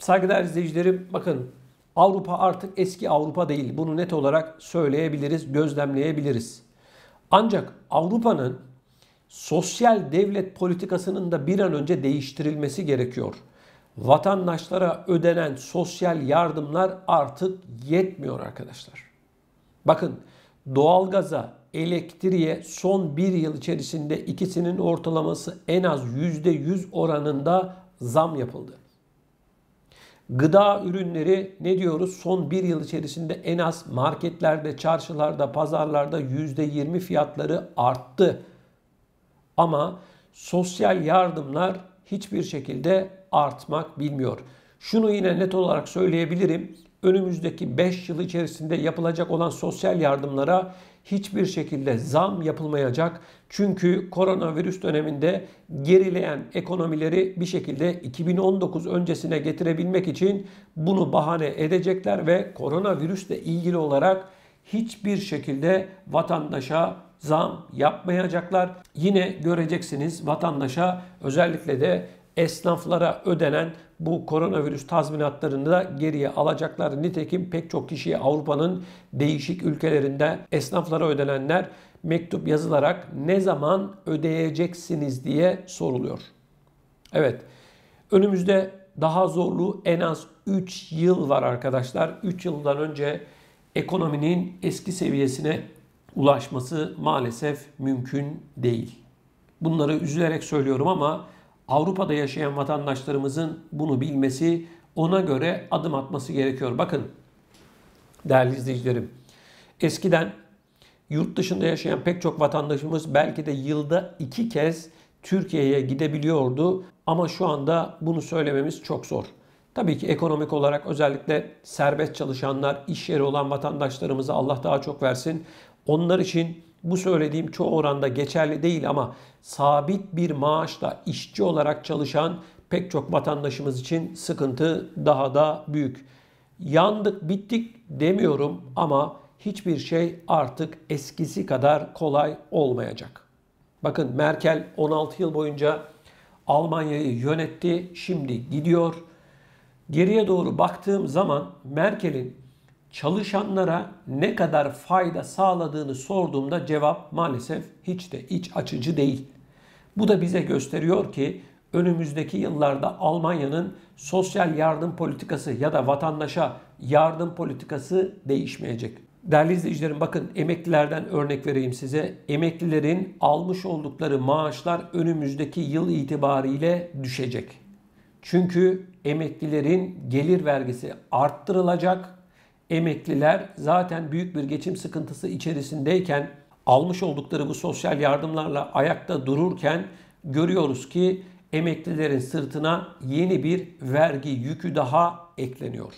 Saygıdeğer izleyicilerim, bakın Avrupa artık eski Avrupa değil. Bunu net olarak söyleyebiliriz, gözlemleyebiliriz. Ancak Avrupa'nın sosyal devlet politikasının da bir an önce değiştirilmesi gerekiyor. Vatandaşlara ödenen sosyal yardımlar artık yetmiyor arkadaşlar. Bakın doğalgaza, elektriğe son bir yıl içerisinde ikisinin ortalaması en az %100 oranında zam yapıldı. Gıda ürünleri ne diyoruz? Son bir yıl içerisinde en az marketlerde, çarşılarda, pazarlarda %20 fiyatları arttı. Ama sosyal yardımlar hiçbir şekilde artmak bilmiyor. Şunu yine net olarak söyleyebilirim. Önümüzdeki 5 yıl içerisinde yapılacak olan sosyal yardımlara hiçbir şekilde zam yapılmayacak. Çünkü koronavirüs döneminde gerileyen ekonomileri bir şekilde 2019 öncesine getirebilmek için bunu bahane edecekler ve koronavirüsle ilgili olarak hiçbir şekilde vatandaşa zam yapmayacaklar. Yine göreceksiniz vatandaşa, özellikle de esnaflara ödenen bu koronavirüs tazminatlarını da geriye alacaklar. Nitekim pek çok kişiye Avrupa'nın değişik ülkelerinde esnaflara ödenenler mektup yazılarak ne zaman ödeyeceksiniz diye soruluyor. Evet, önümüzde daha zorlu en az 3 yıl var arkadaşlar. 3 yıldan önce ekonominin eski seviyesine ulaşması maalesef mümkün değil. Bunları üzülerek söylüyorum ama Avrupa'da yaşayan vatandaşlarımızın bunu bilmesi, ona göre adım atması gerekiyor. Bakın değerli izleyicilerim, eskiden yurt dışında yaşayan pek çok vatandaşımız belki de yılda 2 kez Türkiye'ye gidebiliyordu. Ama şu anda bunu söylememiz çok zor. Tabii ki ekonomik olarak özellikle serbest çalışanlar, iş yeri olan vatandaşlarımıza Allah daha çok versin. Onlar için bu söylediğim çoğu oranda geçerli değil ama sabit bir maaşla işçi olarak çalışan pek çok vatandaşımız için sıkıntı daha da büyük. Yandık, bittik demiyorum ama hiçbir şey artık eskisi kadar kolay olmayacak. Bakın Merkel 16 yıl boyunca Almanya'yı yönetti, şimdi gidiyor. Geriye doğru baktığım zaman Merkel'in çalışanlara ne kadar fayda sağladığını sorduğumda cevap maalesef hiç de iç açıcı değil. Bu da bize gösteriyor ki önümüzdeki yıllarda Almanya'nın sosyal yardım politikası ya da vatandaşa yardım politikası değişmeyecek. Değerli izleyicilerim, bakın emeklilerden örnek vereyim size. Emeklilerin almış oldukları maaşlar önümüzdeki yıl itibariyle düşecek. Çünkü emeklilerin gelir vergisi arttırılacak. Emekliler zaten büyük bir geçim sıkıntısı içerisindeyken almış oldukları bu sosyal yardımlarla ayakta dururken görüyoruz ki emeklilerin sırtına yeni bir vergi yükü daha ekleniyor.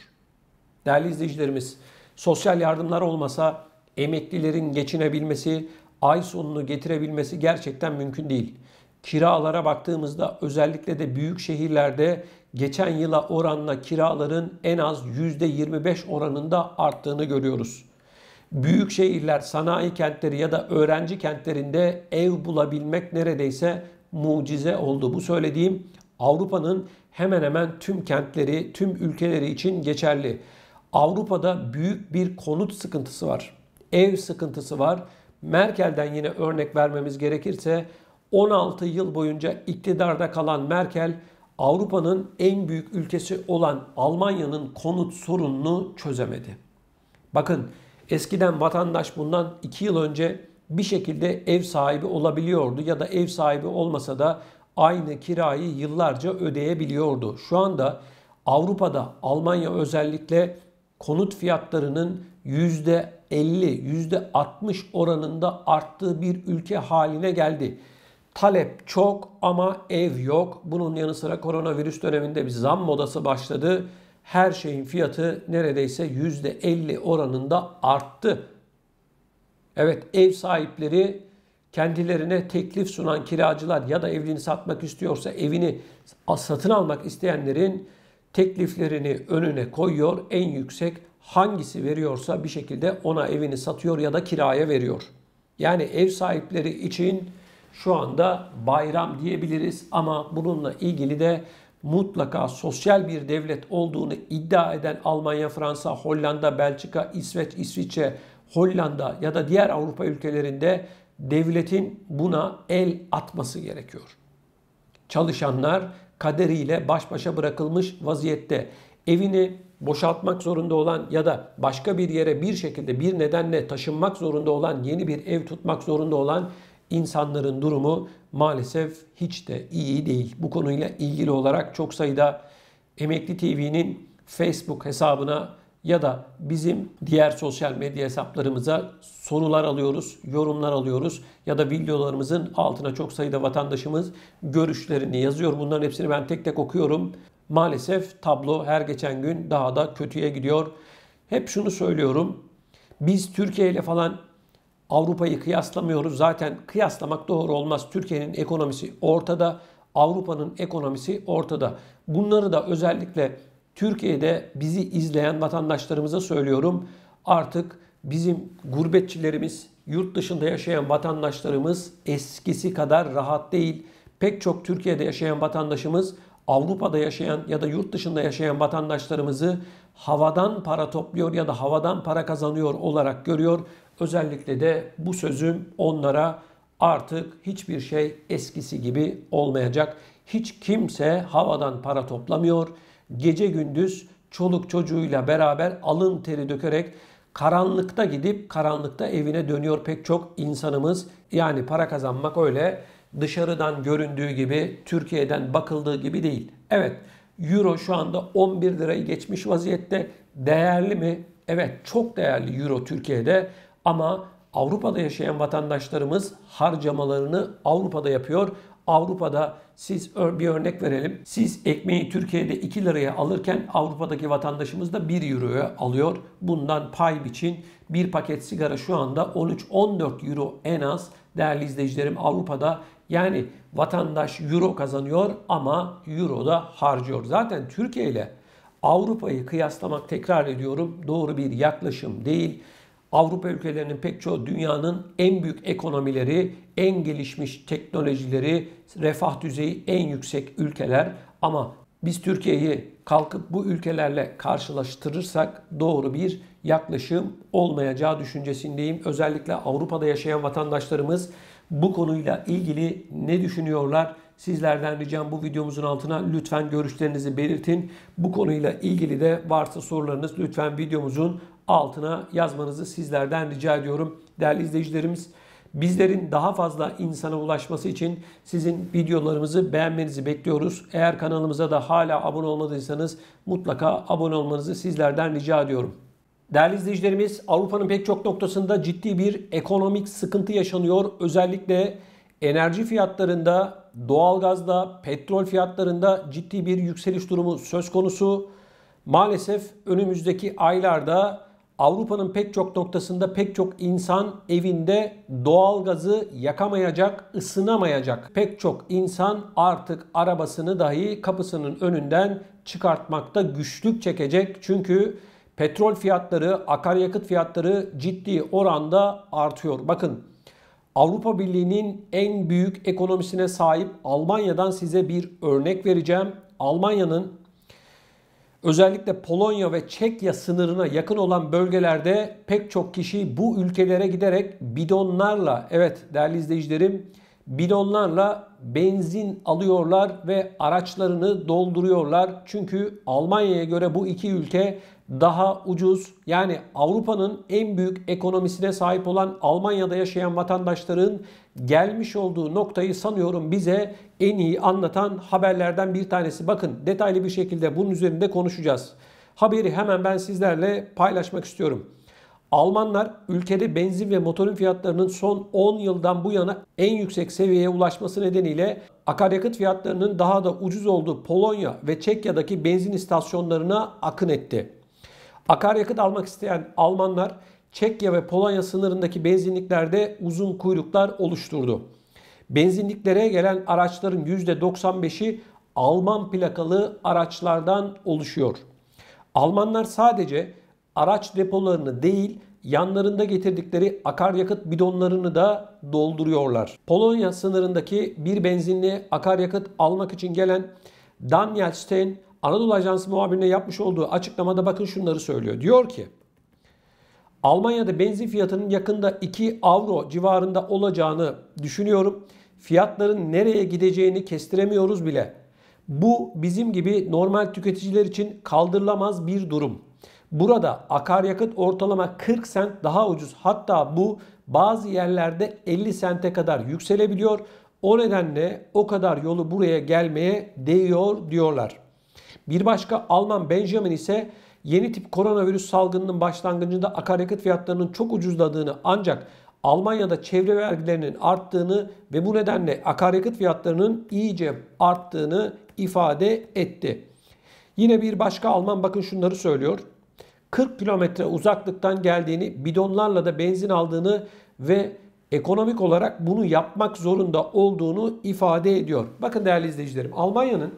Değerli izleyicilerimiz, sosyal yardımlar olmasa emeklilerin geçinebilmesi, ay sonunu getirebilmesi gerçekten mümkün değil. Kiralara baktığımızda özellikle de büyük şehirlerde geçen yıla oranla kiraların en az %25 oranında arttığını görüyoruz. Büyük şehirler, sanayi kentleri ya da öğrenci kentlerinde ev bulabilmek neredeyse mucize oldu. Bu söylediğim Avrupa'nın hemen hemen tüm kentleri, tüm ülkeleri için geçerli. Avrupa'da büyük bir konut sıkıntısı var. Ev sıkıntısı var. Merkel'den yine örnek vermemiz gerekirse 16 yıl boyunca iktidarda kalan Merkel, Avrupa'nın en büyük ülkesi olan Almanya'nın konut sorununu çözemedi. Bakın eskiden vatandaş bundan 2 yıl önce bir şekilde ev sahibi olabiliyordu ya da ev sahibi olmasa da aynı kirayı yıllarca ödeyebiliyordu. Şu anda Avrupa'da, Almanya özellikle konut fiyatlarının %50, %60 oranında arttığı bir ülke haline geldi. Talep çok ama ev yok. Bunun yanı sıra koronavirüs döneminde bir zam modası başladı. Her şeyin fiyatı neredeyse %50 oranında arttı. Evet, ev sahipleri kendilerine teklif sunan kiracılar ya da evini satmak istiyorsa evini satın almak isteyenlerin tekliflerini önüne koyuyor. En yüksek hangisi veriyorsa bir şekilde ona evini satıyor ya da kiraya veriyor. Yani ev sahipleri için şu anda bayram diyebiliriz ama bununla ilgili de mutlaka sosyal bir devlet olduğunu iddia eden Almanya, Fransa, Hollanda, Belçika, İsveç, İsviçre, Hollanda ya da diğer Avrupa ülkelerinde devletin buna el atması gerekiyor. Çalışanlar kaderiyle baş başa bırakılmış vaziyette. Evini boşaltmak zorunda olan ya da başka bir yere bir şekilde bir nedenle taşınmak zorunda olan, yeni bir ev tutmak zorunda olan insanların durumu maalesef hiç de iyi değil. Bu konuyla ilgili olarak çok sayıda Emekli TV'nin Facebook hesabına ya da bizim diğer sosyal medya hesaplarımıza sorular alıyoruz, yorumlar alıyoruz ya da videolarımızın altına çok sayıda vatandaşımız görüşlerini yazıyor. Bunların hepsini ben tek tek okuyorum. Maalesef tablo her geçen gün daha da kötüye gidiyor. Hep şunu söylüyorum. Biz Türkiye ile falan Avrupa'yı kıyaslamıyoruz. Zaten kıyaslamak doğru olmaz. Türkiye'nin ekonomisi ortada, Avrupa'nın ekonomisi ortada. Bunları da özellikle Türkiye'de bizi izleyen vatandaşlarımıza söylüyorum. Artık bizim gurbetçilerimiz, yurt dışında yaşayan vatandaşlarımız eskisi kadar rahat değil. Pek çok Türkiye'de yaşayan vatandaşımız Avrupa'da yaşayan ya da yurt dışında yaşayan vatandaşlarımızı havadan para topluyor ya da havadan para kazanıyor olarak görüyor. Özellikle de bu sözüm onlara artık hiçbir şey eskisi gibi olmayacak. Hiç kimse havadan para toplamıyor. Gece gündüz çoluk çocuğuyla beraber alın teri dökerek karanlıkta gidip karanlıkta evine dönüyor pek çok insanımız. Yani para kazanmak öyle dışarıdan göründüğü gibi, Türkiye'den bakıldığı gibi değil. Evet, Euro şu anda 11 lirayı geçmiş vaziyette. Değerli mi? Evet, çok değerli Euro Türkiye'de ama Avrupa'da yaşayan vatandaşlarımız harcamalarını Avrupa'da yapıyor. Avrupa'da siz bir örnek verelim. Siz ekmeği Türkiye'de 2 liraya alırken Avrupa'daki vatandaşımız da 1 euroya alıyor. Bundan pay biçin. Bir paket sigara şu anda 13-14 euro en az değerli izleyicilerim Avrupa'da. Yani vatandaş euro kazanıyor ama euro da harcıyor. Zaten Türkiye ile Avrupa'yı kıyaslamak, tekrar ediyorum, doğru bir yaklaşım değil. Avrupa ülkelerinin pek çoğu dünyanın en büyük ekonomileri, en gelişmiş teknolojileri, refah düzeyi en yüksek ülkeler. Ama biz Türkiye'yi kalkıp bu ülkelerle karşılaştırırsak doğru bir yaklaşım olmayacağı düşüncesindeyim. Özellikle Avrupa'da yaşayan vatandaşlarımız bu konuyla ilgili ne düşünüyorlar? Sizlerden ricam bu videomuzun altına lütfen görüşlerinizi belirtin. Bu konuyla ilgili de varsa sorularınız lütfen videomuzun altına yazmanızı sizlerden rica ediyorum. Değerli izleyicilerimiz, bizlerin daha fazla insana ulaşması için sizin videolarımızı beğenmenizi bekliyoruz. Eğer kanalımıza da hala abone olmadıysanız mutlaka abone olmanızı sizlerden rica ediyorum. Değerli izleyicilerimiz, Avrupa'nın pek çok noktasında ciddi bir ekonomik sıkıntı yaşanıyor. Özellikle enerji fiyatlarında, doğalgazda, petrol fiyatlarında ciddi bir yükseliş durumu söz konusu. Maalesef önümüzdeki aylarda Avrupa'nın pek çok noktasında pek çok insan evinde doğalgazı yakamayacak, ısınamayacak. Pek çok insan artık arabasını dahi kapısının önünden çıkartmakta güçlük çekecek. Çünkü petrol fiyatları, akaryakıt fiyatları ciddi oranda artıyor. Bakın, Avrupa Birliği'nin en büyük ekonomisine sahip Almanya'dan size bir örnek vereceğim. Almanya'nın özellikle Polonya ve Çekya sınırına yakın olan bölgelerde pek çok kişi bu ülkelere giderek bidonlarla, evet değerli izleyicilerim, bidonlarla benzin alıyorlar ve araçlarını dolduruyorlar. Çünkü Almanya'ya göre bu iki ülke daha ucuz. Yani Avrupa'nın en büyük ekonomisine sahip olan Almanya'da yaşayan vatandaşların gelmiş olduğu noktayı sanıyorum bize en iyi anlatan haberlerden bir tanesi. Bakın, detaylı bir şekilde bunun üzerinde konuşacağız. Haberi hemen ben sizlerle paylaşmak istiyorum. Almanlar ülkede benzin ve motorun fiyatlarının son 10 yıldan bu yana en yüksek seviyeye ulaşması nedeniyle akaryakıt fiyatlarının daha da ucuz olduğu Polonya ve Çekya'daki benzin istasyonlarına akın etti. Akaryakıt almak isteyen Almanlar Çekya ve Polonya sınırındaki benzinliklerde uzun kuyruklar oluşturdu. Benzinliklere gelen araçların %95'i Alman plakalı araçlardan oluşuyor. Almanlar sadece araç depolarını değil, yanlarında getirdikleri akaryakıt bidonlarını da dolduruyorlar. Polonya sınırındaki bir benzinliğe akaryakıt almak için gelen Daniel Stein Anadolu Ajansı muhabirine yapmış olduğu açıklamada bakın şunları söylüyor. Diyor ki Almanya'da benzin fiyatının yakında 2 avro civarında olacağını düşünüyorum. Fiyatların nereye gideceğini kestiremiyoruz bile. Bu bizim gibi normal tüketiciler için kaldırılamaz bir durum. Burada akaryakıt ortalama 40 sent daha ucuz. Hatta bu bazı yerlerde 50 sente kadar yükselebiliyor. O nedenle o kadar yolu buraya gelmeye değiyor diyorlar. Bir başka Alman Benjamin ise yeni tip koronavirüs salgınının başlangıcında akaryakıt fiyatlarının çok ucuzladığını ancak Almanya'da çevre vergilerinin arttığını ve bu nedenle akaryakıt fiyatlarının iyice arttığını ifade etti. Yine bir başka Alman bakın şunları söylüyor. 40 kilometre uzaklıktan geldiğini, bidonlarla da benzin aldığını ve ekonomik olarak bunu yapmak zorunda olduğunu ifade ediyor. Bakın değerli izleyicilerim, Almanya'nın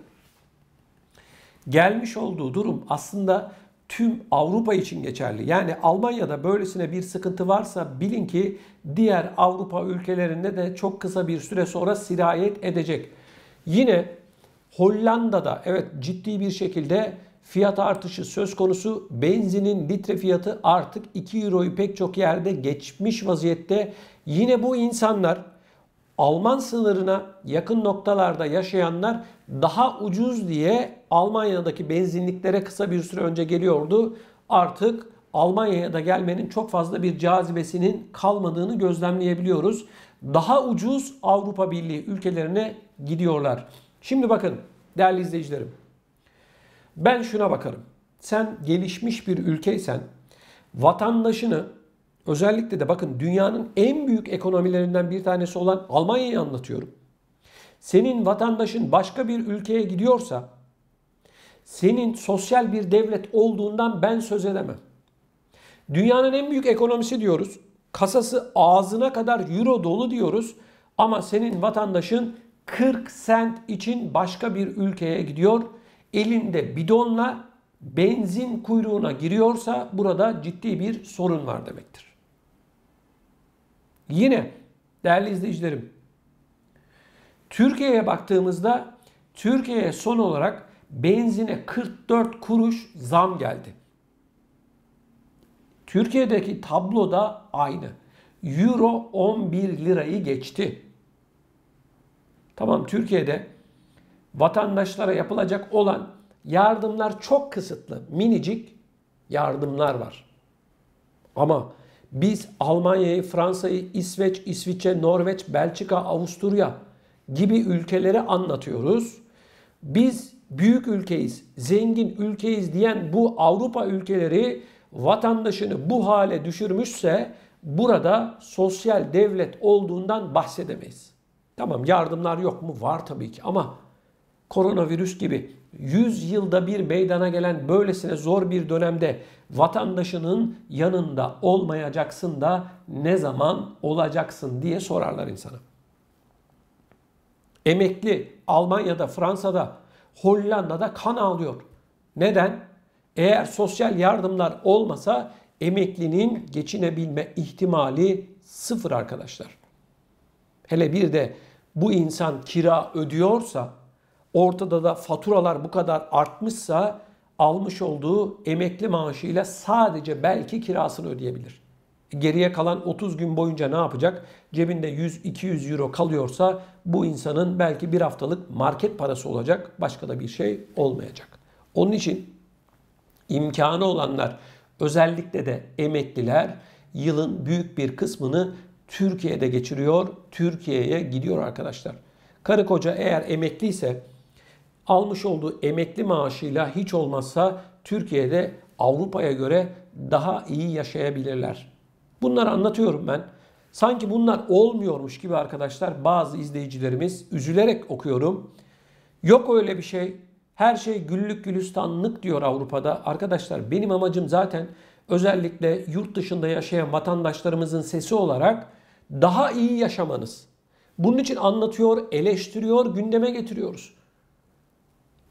gelmiş olduğu durum aslında tüm Avrupa için geçerli. Yani Almanya'da böylesine bir sıkıntı varsa bilin ki diğer Avrupa ülkelerinde de çok kısa bir süre sonra sirayet edecek. Yine Hollanda'da evet ciddi bir şekilde fiyat artışı söz konusu. Benzinin litre fiyatı artık 2 euroyu pek çok yerde geçmiş vaziyette. Yine bu insanlar Alman sınırına yakın noktalarda yaşayanlar daha ucuz diye Almanya'daki benzinliklere kısa bir süre önce geliyordu. Artık Almanya'ya da gelmenin çok fazla bir cazibesinin kalmadığını gözlemleyebiliyoruz. Daha ucuz Avrupa Birliği ülkelerine gidiyorlar. Şimdi bakın değerli izleyicilerim. Ben şuna bakarım. Sen gelişmiş bir ülkeysen vatandaşını özellikle de bakın dünyanın en büyük ekonomilerinden bir tanesi olan Almanya'yı anlatıyorum. Senin vatandaşın başka bir ülkeye gidiyorsa senin sosyal bir devlet olduğundan ben söz edemem. Dünyanın en büyük ekonomisi diyoruz. Kasası ağzına kadar euro dolu diyoruz. Ama senin vatandaşın 40 sent için başka bir ülkeye gidiyor. Elinde bidonla benzin kuyruğuna giriyorsa burada ciddi bir sorun var demektir. Yine değerli izleyicilerim, Türkiye'ye baktığımızda Türkiye'ye son olarak benzine 44 kuruş zam geldi. Türkiye'deki tablo da aynı. Euro 11 lirayı geçti. Tamam, Türkiye'de vatandaşlara yapılacak olan yardımlar çok kısıtlı. Minicik yardımlar var. Ama biz Almanya'yı, Fransa'yı, İsveç, İsviçre, Norveç, Belçika, Avusturya gibi ülkeleri anlatıyoruz. Biz büyük ülkeyiz, zengin ülkeyiz diyen bu Avrupa ülkeleri vatandaşını bu hale düşürmüşse burada sosyal devlet olduğundan bahsedemeyiz. Tamam, yardımlar yok mu? Var tabii ki ama koronavirüs gibi 100 yılda bir meydana gelen böylesine zor bir dönemde vatandaşının yanında olmayacaksın da ne zaman olacaksın diye sorarlar insana. Emekli Almanya'da, Fransa'da, Hollanda'da kan ağlıyor. Neden? Eğer sosyal yardımlar olmasa emeklinin geçinebilme ihtimali sıfır arkadaşlar. Hele bir de bu insan kira ödüyorsa, ortada da faturalar bu kadar artmışsa almış olduğu emekli maaşıyla sadece belki kirasını ödeyebilir. Geriye kalan 30 gün boyunca ne yapacak? Cebinde 100-200 euro kalıyorsa bu insanın belki bir haftalık market parası olacak. Başka da bir şey olmayacak. Onun için imkanı olanlar, özellikle de emekliler yılın büyük bir kısmını Türkiye'de geçiriyor. Türkiye'ye gidiyor arkadaşlar. Karı koca eğer emekliyse almış olduğu emekli maaşıyla hiç olmazsa Türkiye'de Avrupa'ya göre daha iyi yaşayabilirler. Bunları anlatıyorum ben. Sanki bunlar olmuyormuş gibi arkadaşlar bazı izleyicilerimiz üzülerek okuyorum. Yok öyle bir şey. Her şey güllük gülistanlık diyor Avrupa'da. Arkadaşlar benim amacım zaten özellikle yurt dışında yaşayan vatandaşlarımızın sesi olarak daha iyi yaşamanız. Bunun için anlatıyor, eleştiriyor, gündeme getiriyoruz.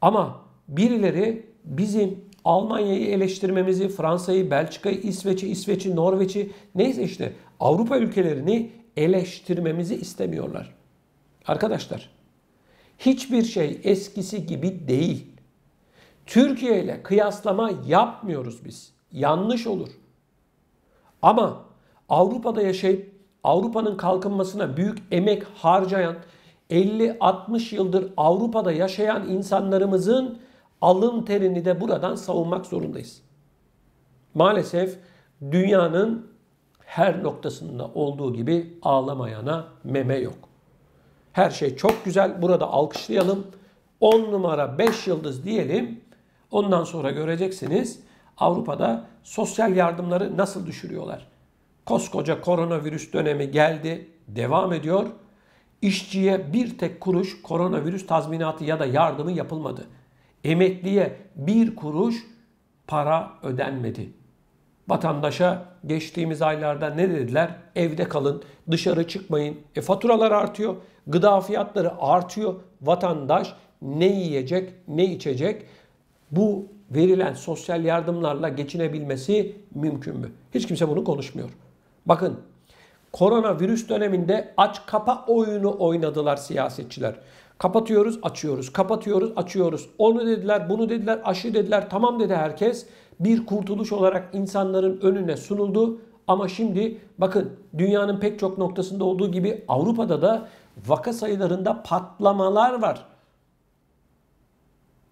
Ama birileri bizim Almanya'yı eleştirmemizi, Fransa'yı, Belçika'yı, İsveç'i, Norveç'i neyse işte Avrupa ülkelerini eleştirmemizi istemiyorlar. Arkadaşlar Hiçbir şey eskisi gibi değil. Türkiye ile kıyaslama yapmıyoruz biz. Yanlış olur. Ama Avrupa'da yaşayıp Avrupa'nın kalkınmasına büyük emek harcayan, 50-60 yıldır Avrupa'da yaşayan insanlarımızın alın terini de buradan savunmak zorundayız. Maalesef dünyanın her noktasında olduğu gibi ağlamayana meme yok. Her şey çok güzel. Burada alkışlayalım. 10 numara 5 yıldız diyelim. Ondan sonra göreceksiniz Avrupa'da sosyal yardımları nasıl düşürüyorlar. Koskoca koronavirüs dönemi geldi, devam ediyor. İşçiye bir tek kuruş koronavirüs tazminatı ya da yardımı yapılmadı. Emekliye bir kuruş para ödenmedi. Vatandaşa geçtiğimiz aylarda ne dediler? Evde kalın, dışarı çıkmayın. Faturalar artıyor, gıda fiyatları artıyor. Vatandaş ne yiyecek, ne içecek? Bu verilen sosyal yardımlarla geçinebilmesi mümkün mü? Hiç kimse bunu konuşmuyor. Bakın, koronavirüs döneminde aç kapa oyunu oynadılar siyasetçiler. Kapatıyoruz, açıyoruz, kapatıyoruz, açıyoruz. Onu dediler, bunu dediler, aşı dediler. Tamam dedi herkes. Bir kurtuluş olarak insanların önüne sunuldu. Ama şimdi bakın dünyanın pek çok noktasında olduğu gibi Avrupa'da da vaka sayılarında patlamalar var.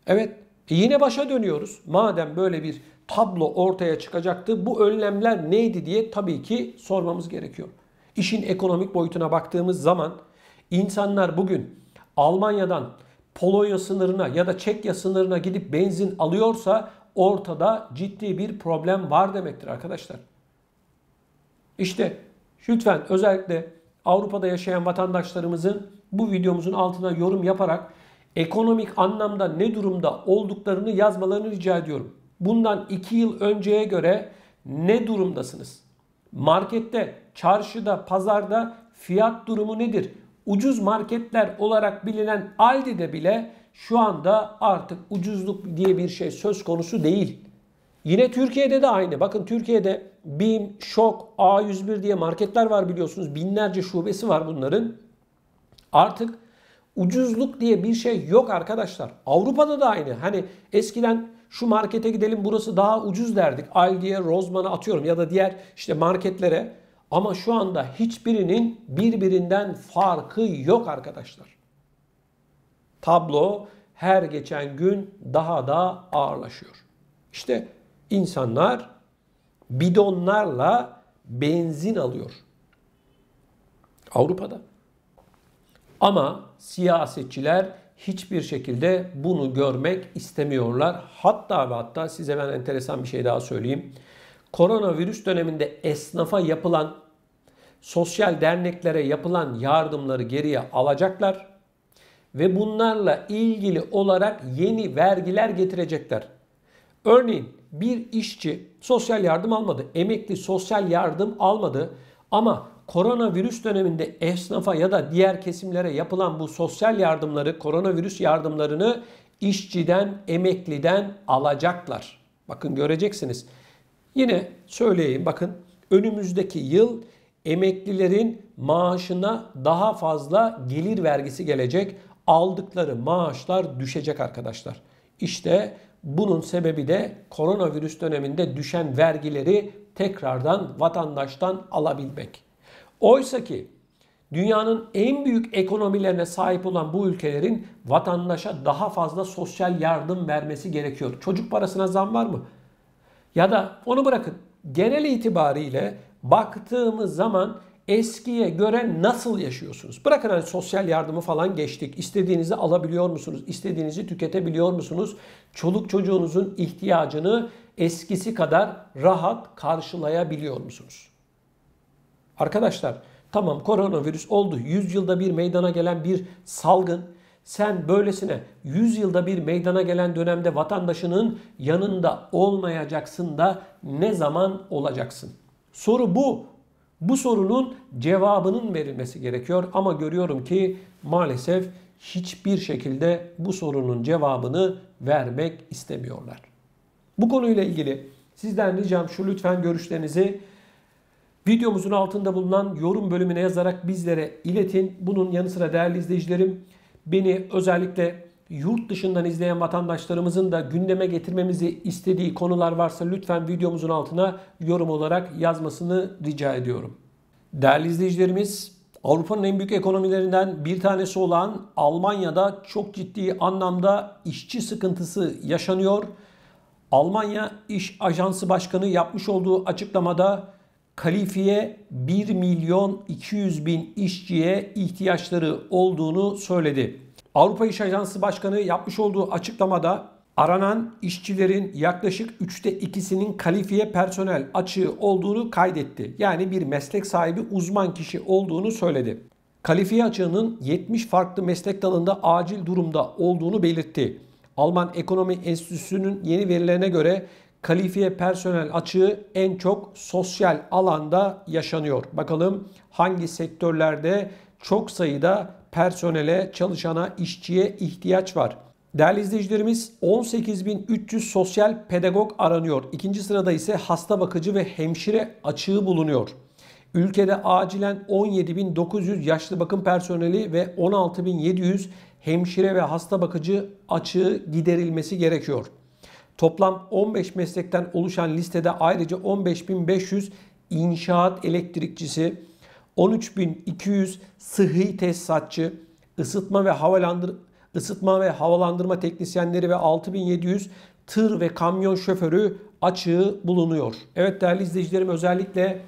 Evet, yine başa dönüyoruz. Madem böyle bir tablo ortaya çıkacaktı, bu önlemler neydi diye tabii ki sormamız gerekiyor. İşin ekonomik boyutuna baktığımız zaman insanlar bugün Almanya'dan Polonya sınırına ya da Çekya sınırına gidip benzin alıyorsa ortada ciddi bir problem var demektir arkadaşlar. İşte lütfen özellikle Avrupa'da yaşayan vatandaşlarımızın bu videomuzun altına yorum yaparak ekonomik anlamda ne durumda olduklarını yazmalarını rica ediyorum. Bundan 2 yıl önceye göre ne durumdasınız? Markette, çarşıda, pazarda fiyat durumu nedir? Ucuz marketler olarak bilinen Aldi'de bile şu anda artık ucuzluk diye bir şey söz konusu değil. Yine Türkiye'de de aynı. Bakın Türkiye'de BİM, Şok, A101 diye marketler var biliyorsunuz. Binlerce şubesi var bunların. Artık ucuzluk diye bir şey yok arkadaşlar. Avrupa'da da aynı. Hani eskiden şu markete gidelim burası daha ucuz derdik. Aldi'ye, Rossmann'a atıyorum ya da diğer işte marketlere. Ama şu anda hiçbirinin birbirinden farkı yok arkadaşlar. Tablo her geçen gün daha da ağırlaşıyor. İşte insanlar bidonlarla benzin alıyor. Avrupa'da. Ama siyasetçiler hiçbir şekilde bunu görmek istemiyorlar. Hatta ve hatta size ben enteresan bir şey daha söyleyeyim. Koronavirüs döneminde esnafa yapılan, sosyal derneklere yapılan yardımları geriye alacaklar. Ve bunlarla ilgili olarak yeni vergiler getirecekler. Örneğin bir işçi sosyal yardım almadı, emekli sosyal yardım almadı ama koronavirüs döneminde esnafa ya da diğer kesimlere yapılan bu sosyal yardımları, koronavirüs yardımlarını işçiden, emekliden alacaklar. Bakın göreceksiniz. Yine söyleyeyim bakın önümüzdeki yıl emeklilerin maaşına daha fazla gelir vergisi gelecek. Aldıkları maaşlar düşecek arkadaşlar. İşte bunun sebebi de koronavirüs döneminde düşen vergileri tekrardan vatandaştan alabilmek. Oysa ki dünyanın en büyük ekonomilerine sahip olan bu ülkelerin vatandaşa daha fazla sosyal yardım vermesi gerekiyor. Çocuk parasına zam var mı? Ya da onu bırakın. Genel itibariyle baktığımız zaman eskiye göre nasıl yaşıyorsunuz? Bırakın hani sosyal yardımı falan geçtik. İstediğinizi alabiliyor musunuz? İstediğinizi tüketebiliyor musunuz? Çoluk çocuğunuzun ihtiyacını eskisi kadar rahat karşılayabiliyor musunuz? Arkadaşlar tamam koronavirüs oldu. 100 yılda bir meydana gelen bir salgın. Sen böylesine 100 yılda bir meydana gelen dönemde vatandaşının yanında olmayacaksın da ne zaman olacaksın? Soru bu. Bu sorunun cevabının verilmesi gerekiyor ama görüyorum ki maalesef hiçbir şekilde bu sorunun cevabını vermek istemiyorlar. Bu konuyla ilgili sizden ricam şu, lütfen görüşlerinizi videomuzun altında bulunan yorum bölümüne yazarak bizlere iletin. Bunun yanı sıra değerli izleyicilerim, beni özellikle yurt dışından izleyen vatandaşlarımızın da gündeme getirmemizi istediği konular varsa lütfen videomuzun altına yorum olarak yazmasını rica ediyorum. Değerli izleyicilerimiz, Avrupa'nın en büyük ekonomilerinden bir tanesi olan Almanya'da çok ciddi anlamda işçi sıkıntısı yaşanıyor. Almanya İş Ajansı Başkanı yapmış olduğu açıklamada kalifiye 1.200.000 işçiye ihtiyaçları olduğunu söyledi. Avrupa İş Ajansı Başkanı yapmış olduğu açıklamada aranan işçilerin yaklaşık 2/3'ünün kalifiye personel açığı olduğunu kaydetti. Yani bir meslek sahibi uzman kişi olduğunu söyledi. Kalifiye açığının 70 farklı meslek dalında acil durumda olduğunu belirtti. Alman Ekonomi Enstitüsü'nün yeni verilerine göre kalifiye personel açığı en çok sosyal alanda yaşanıyor. Bakalım hangi sektörlerde çok sayıda personele, çalışana, işçiye ihtiyaç var. Değerli izleyicilerimiz, 18.300 sosyal pedagog aranıyor. İkinci sırada ise hasta bakıcı ve hemşire açığı bulunuyor. Ülkede acilen 17.900 yaşlı bakım personeli ve 16.700 hemşire ve hasta bakıcı açığı giderilmesi gerekiyor. Toplam 15 meslekten oluşan listede ayrıca 15.500 inşaat elektrikçisi, 13.200 sıhhi tesisatçı, ısıtma ve havalandırma teknisyenleri ve 6.700 tır ve kamyon şoförü açığı bulunuyor. Evet değerli izleyicilerim, özellikle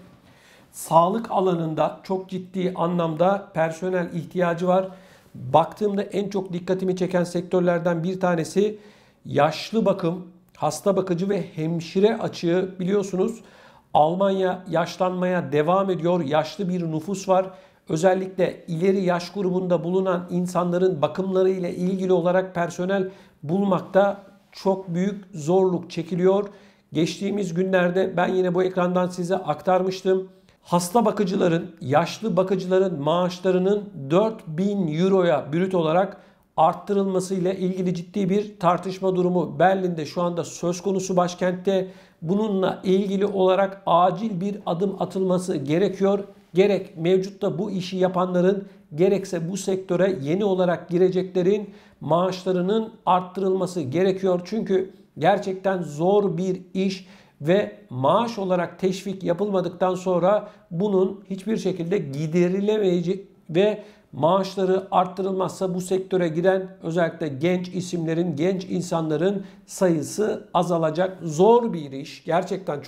sağlık alanında çok ciddi anlamda personel ihtiyacı var. Baktığımda en çok dikkatimi çeken sektörlerden bir tanesi yaşlı bakım, hasta bakıcı ve hemşire açığı. Biliyorsunuz Almanya yaşlanmaya devam ediyor. Yaşlı bir nüfus var. Özellikle ileri yaş grubunda bulunan insanların bakımları ile ilgili olarak personel bulmakta çok büyük zorluk çekiliyor. Geçtiğimiz günlerde ben yine bu ekrandan size aktarmıştım. Hasta bakıcıların, yaşlı bakıcıların maaşlarının 4.000 euroya brüt olarak arttırılması ile ilgili ciddi bir tartışma durumu Berlin'de şu anda söz konusu, başkentte. Bununla ilgili olarak acil bir adım atılması gerekiyor. Gerek mevcutta bu işi yapanların gerekse bu sektöre yeni olarak gireceklerin maaşlarının arttırılması gerekiyor. Çünkü gerçekten zor bir iş ve maaş olarak teşvik yapılmadıktan sonra bunun hiçbir şekilde giderilemeyecek ve maaşları arttırılmazsa bu sektöre giren özellikle genç isimlerin, genç insanların sayısı azalacak. Zor bir iş. Gerçekten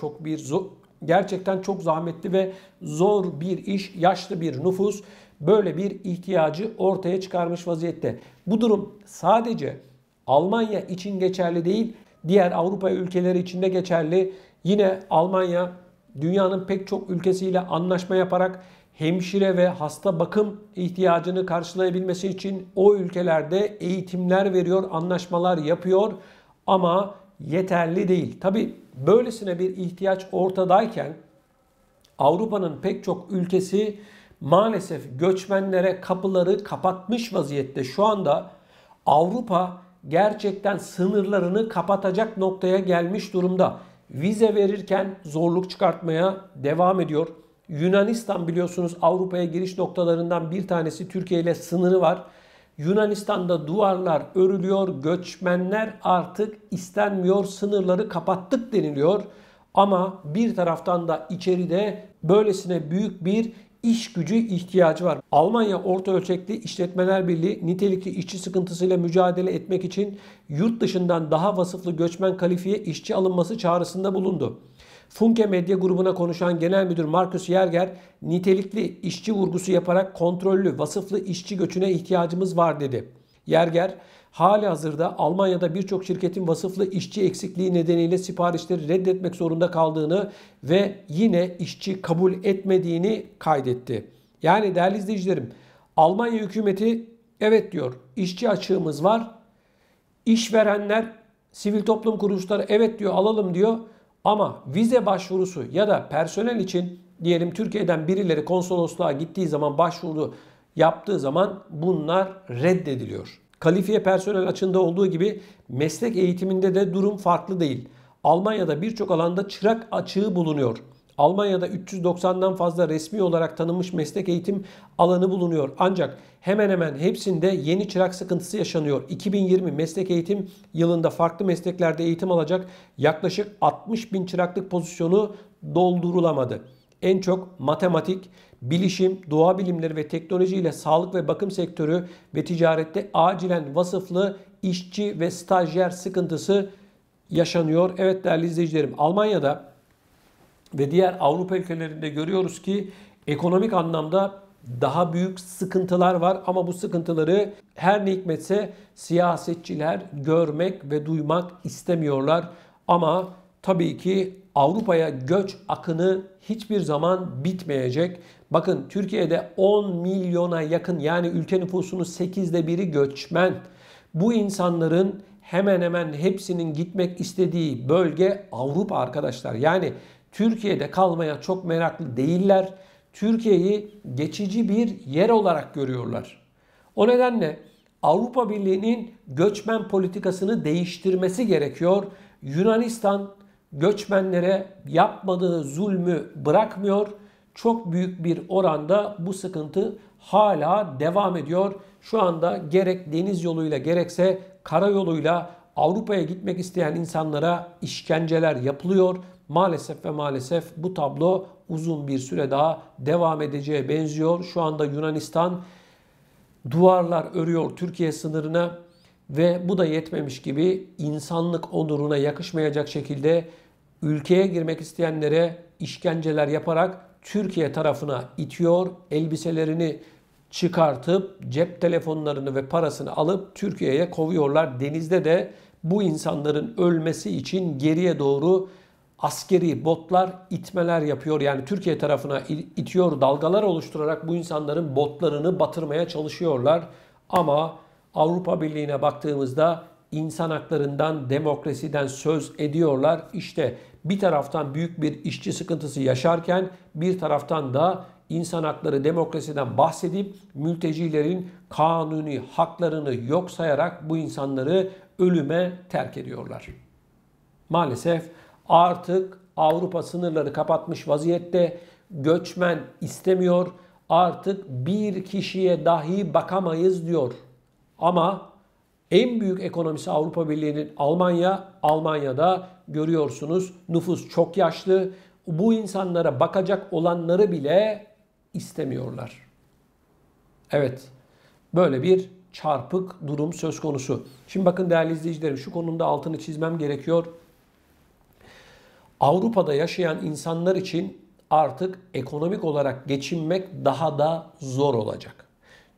çok zahmetli ve zor bir iş. Yaşlı bir nüfus böyle bir ihtiyacı ortaya çıkarmış vaziyette. Bu durum sadece Almanya için geçerli değil, diğer Avrupa ülkeleri için de geçerli. Yine Almanya dünyanın pek çok ülkesiyle anlaşma yaparak hemşire ve hasta bakım ihtiyacını karşılayabilmesi için o ülkelerde eğitimler veriyor, anlaşmalar yapıyor ama yeterli değil. Tabii böylesine bir ihtiyaç ortadayken Avrupa'nın pek çok ülkesi maalesef göçmenlere kapıları kapatmış vaziyette. Şu anda Avrupa gerçekten sınırlarını kapatacak noktaya gelmiş durumda. Vize verirken zorluk çıkartmaya devam ediyor. Yunanistan biliyorsunuz Avrupa'ya giriş noktalarından bir tanesi, Türkiye ile sınırı var. Yunanistan'da duvarlar örülüyor, göçmenler artık istenmiyor, sınırları kapattık deniliyor. Ama bir taraftan da içeride böylesine büyük bir iş gücü ihtiyacı var. Almanya Orta Ölçekli İşletmeler Birliği nitelikli işçi sıkıntısıyla mücadele etmek için yurt dışından daha vasıflı göçmen kalifiye işçi alınması çağrısında bulundu. Funke Medya grubuna konuşan Genel Müdür Markus Yerger, nitelikli işçi vurgusu yaparak kontrollü, vasıflı işçi göçüne ihtiyacımız var dedi. Yerger, halihazırda Almanya'da birçok şirketin vasıflı işçi eksikliği nedeniyle siparişleri reddetmek zorunda kaldığını ve yine işçi kabul etmediğini kaydetti. Yani değerli izleyicilerim, Almanya hükümeti evet diyor, işçi açığımız var. İşverenler, sivil toplum kuruluşları evet diyor, alalım diyor. Ama vize başvurusu ya da personel için diyelim Türkiye'den birileri konsolosluğa gittiği zaman, başvuru yaptığı zaman bunlar reddediliyor. Kalifiye personel açığında olduğu gibi meslek eğitiminde de durum farklı değil. Almanya'da birçok alanda çırak açığı bulunuyor. Almanya'da 390'dan fazla resmi olarak tanınmış meslek eğitim alanı bulunuyor. Ancak hemen hemen hepsinde yeni çırak sıkıntısı yaşanıyor. 2020 meslek eğitim yılında farklı mesleklerde eğitim alacak yaklaşık 60 bin çıraklık pozisyonu doldurulamadı. En çok matematik, bilişim, doğa bilimleri ve teknoloji ile sağlık ve bakım sektörü ve ticarette acilen vasıflı işçi ve stajyer sıkıntısı yaşanıyor. Evet değerli izleyicilerim, Almanya'da ve diğer Avrupa ülkelerinde görüyoruz ki ekonomik anlamda daha büyük sıkıntılar var ama bu sıkıntıları her ne hikmetse siyasetçiler görmek ve duymak istemiyorlar. Ama tabii ki Avrupa'ya göç akını hiçbir zaman bitmeyecek. Bakın Türkiye'de 10 milyona yakın, yani ülke nüfusunun 8'de biri göçmen. Bu insanların hemen hemen hepsinin gitmek istediği bölge Avrupa arkadaşlar. Yani Türkiye'de kalmaya çok meraklı değiller. Türkiye'yi geçici bir yer olarak görüyorlar. O nedenle Avrupa Birliği'nin göçmen politikasını değiştirmesi gerekiyor. Yunanistan göçmenlere yapmadığı zulmü bırakmıyor. Çok büyük bir oranda bu sıkıntı hala devam ediyor. Şu anda gerek deniz yoluyla gerekse karayoluyla Avrupa'ya gitmek isteyen insanlara işkenceler yapılıyor. Maalesef ve maalesef bu tablo uzun bir süre daha devam edeceğe benziyor. Şu anda Yunanistan duvarlar örüyor Türkiye sınırına ve bu da yetmemiş gibi insanlık onuruna yakışmayacak şekilde ülkeye girmek isteyenlere işkenceler yaparak Türkiye tarafına itiyor. Elbiselerini çıkartıp cep telefonlarını ve parasını alıp Türkiye'ye kovuyorlar. Denizde de bu insanların ölmesi için geriye doğru askeri botlar itmeler yapıyor. Yani Türkiye tarafına itiyor, dalgalar oluşturarak bu insanların botlarını batırmaya çalışıyorlar. Ama Avrupa Birliği'ne baktığımızda insan haklarından, demokrasiden söz ediyorlar. İşte bir taraftan büyük bir işçi sıkıntısı yaşarken bir taraftan da insan hakları, demokrasiden bahsedip mültecilerin kanuni haklarını yok sayarak bu insanları ölüme terk ediyorlar. Maalesef artık Avrupa sınırları kapatmış vaziyette, göçmen istemiyor. Artık bir kişiye dahi bakamayız diyor. Ama en büyük ekonomisi Avrupa Birliği'nin Almanya. Almanya'da görüyorsunuz nüfus çok yaşlı. Bu insanlara bakacak olanları bile istemiyorlar. Evet, böyle bir çarpık durum söz konusu. Şimdi bakın değerli izleyicilerim, şu konunun da altını çizmem gerekiyor. Avrupa'da yaşayan insanlar için artık ekonomik olarak geçinmek daha da zor olacak.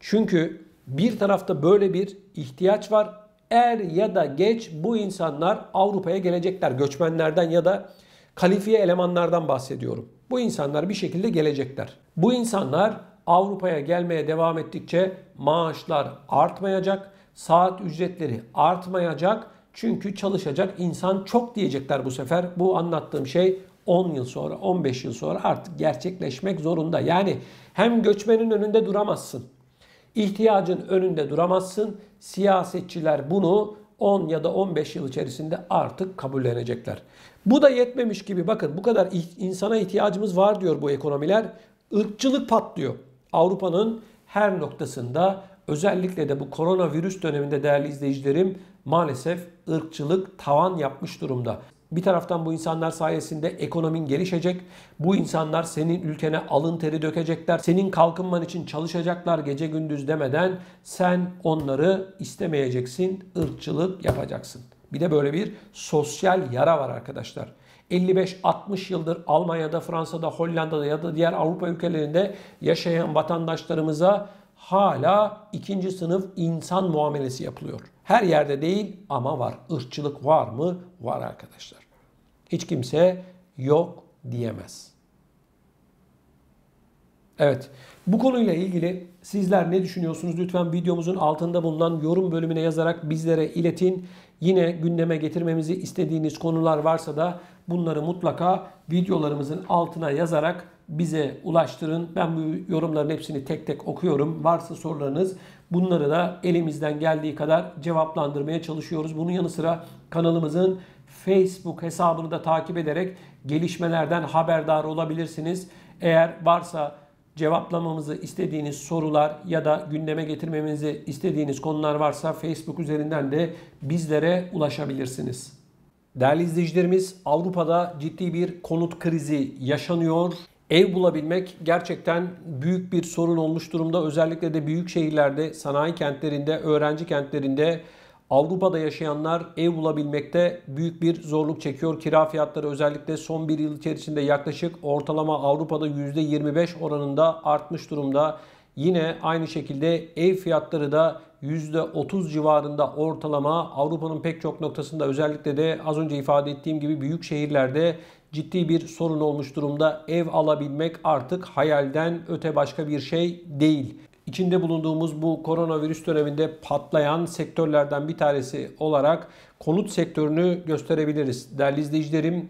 Çünkü bir tarafta böyle bir ihtiyaç var. Er ya da geç bu insanlar Avrupa'ya gelecekler. Göçmenlerden ya da kalifiye elemanlardan bahsediyorum. Bu insanlar bir şekilde gelecekler. Bu insanlar Avrupa'ya gelmeye devam ettikçe maaşlar artmayacak, saat ücretleri artmayacak. Çünkü çalışacak insan çok diyecekler bu sefer. Bu anlattığım şey 10 yıl sonra, 15 yıl sonra artık gerçekleşmek zorunda. Yani hem göçmenin önünde duramazsın, ihtiyacın önünde duramazsın. Siyasetçiler bunu 10 ya da 15 yıl içerisinde artık kabullenecekler. Bu da yetmemiş gibi bakın bu kadar insana ihtiyacımız var diyor bu ekonomiler. Irkçılık patlıyor. Avrupa'nın her noktasında, özellikle de bu koronavirüs döneminde değerli izleyicilerim, maalesef ırkçılık tavan yapmış durumda. Bir taraftan bu insanlar sayesinde ekonomin gelişecek. Bu insanlar senin ülkene alın teri dökecekler. Senin kalkınman için çalışacaklar gece gündüz demeden. Sen onları istemeyeceksin, ırkçılık yapacaksın. Bir de böyle bir sosyal yara var arkadaşlar. 55-60 yıldır Almanya'da, Fransa'da, Hollanda'da ya da diğer Avrupa ülkelerinde yaşayan vatandaşlarımıza hala ikinci sınıf insan muamelesi yapılıyor. Her yerde değil ama var. Irkçılık var mı? Var arkadaşlar. Hiç kimse yok diyemez. Evet, bu konuyla ilgili sizler ne düşünüyorsunuz? Lütfen videomuzun altında bulunan yorum bölümüne yazarak bizlere iletin. Yine gündeme getirmemizi istediğiniz konular varsa da bunları mutlaka videolarımızın altına yazarak bize ulaştırın. Ben bu yorumların hepsini tek tek okuyorum. Varsa sorularınız, bunları da elimizden geldiği kadar cevaplandırmaya çalışıyoruz. Bunun yanı sıra kanalımızın Facebook hesabını da takip ederek gelişmelerden haberdar olabilirsiniz. Eğer varsa cevaplamamızı istediğiniz sorular ya da gündeme getirmemizi istediğiniz konular varsa Facebook üzerinden de bizlere ulaşabilirsiniz. Değerli izleyicilerimiz, Avrupa'da ciddi bir konut krizi yaşanıyor. Ev bulabilmek gerçekten büyük bir sorun olmuş durumda. Özellikle de büyük şehirlerde, sanayi kentlerinde, öğrenci kentlerinde Avrupa'da yaşayanlar ev bulabilmekte büyük bir zorluk çekiyor. Kira fiyatları özellikle son bir yıl içerisinde yaklaşık ortalama Avrupa'da %25 oranında artmış durumda. Yine aynı şekilde ev fiyatları da %30 civarında ortalama Avrupa'nın pek çok noktasında, özellikle de az önce ifade ettiğim gibi büyük şehirlerde ciddi bir sorun olmuş durumda. Ev alabilmek artık hayalden öte başka bir şey değil. İçinde bulunduğumuz bu koronavirüs döneminde patlayan sektörlerden bir tanesi olarak konut sektörünü gösterebiliriz. Değerli izleyicilerim,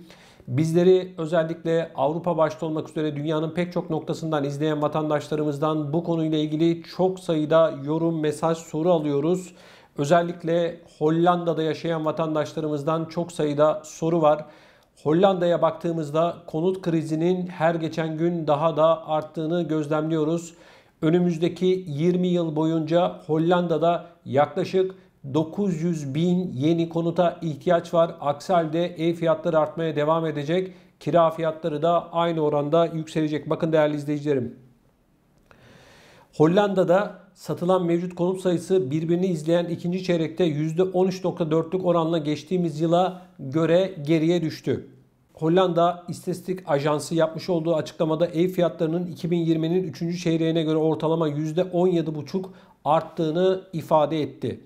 bizleri özellikle Avrupa başta olmak üzere dünyanın pek çok noktasından izleyen vatandaşlarımızdan bu konuyla ilgili çok sayıda yorum, mesaj, soru alıyoruz. Özellikle Hollanda'da yaşayan vatandaşlarımızdan çok sayıda soru var. Hollanda'ya baktığımızda konut krizinin her geçen gün daha da arttığını gözlemliyoruz. Önümüzdeki 20 yıl boyunca Hollanda'da yaklaşık 900 bin yeni konuta ihtiyaç var. Aksi halde ev fiyatları artmaya devam edecek. Kira fiyatları da aynı oranda yükselecek. Bakın değerli izleyicilerim, Hollanda'da satılan mevcut konut sayısı birbirini izleyen ikinci çeyrekte %13.4'lük oranla geçtiğimiz yıla göre geriye düştü. Hollanda İstatistik Ajansı yapmış olduğu açıklamada ev fiyatlarının 2020'nin 3. çeyreğine göre ortalama %17,5 arttığını ifade etti.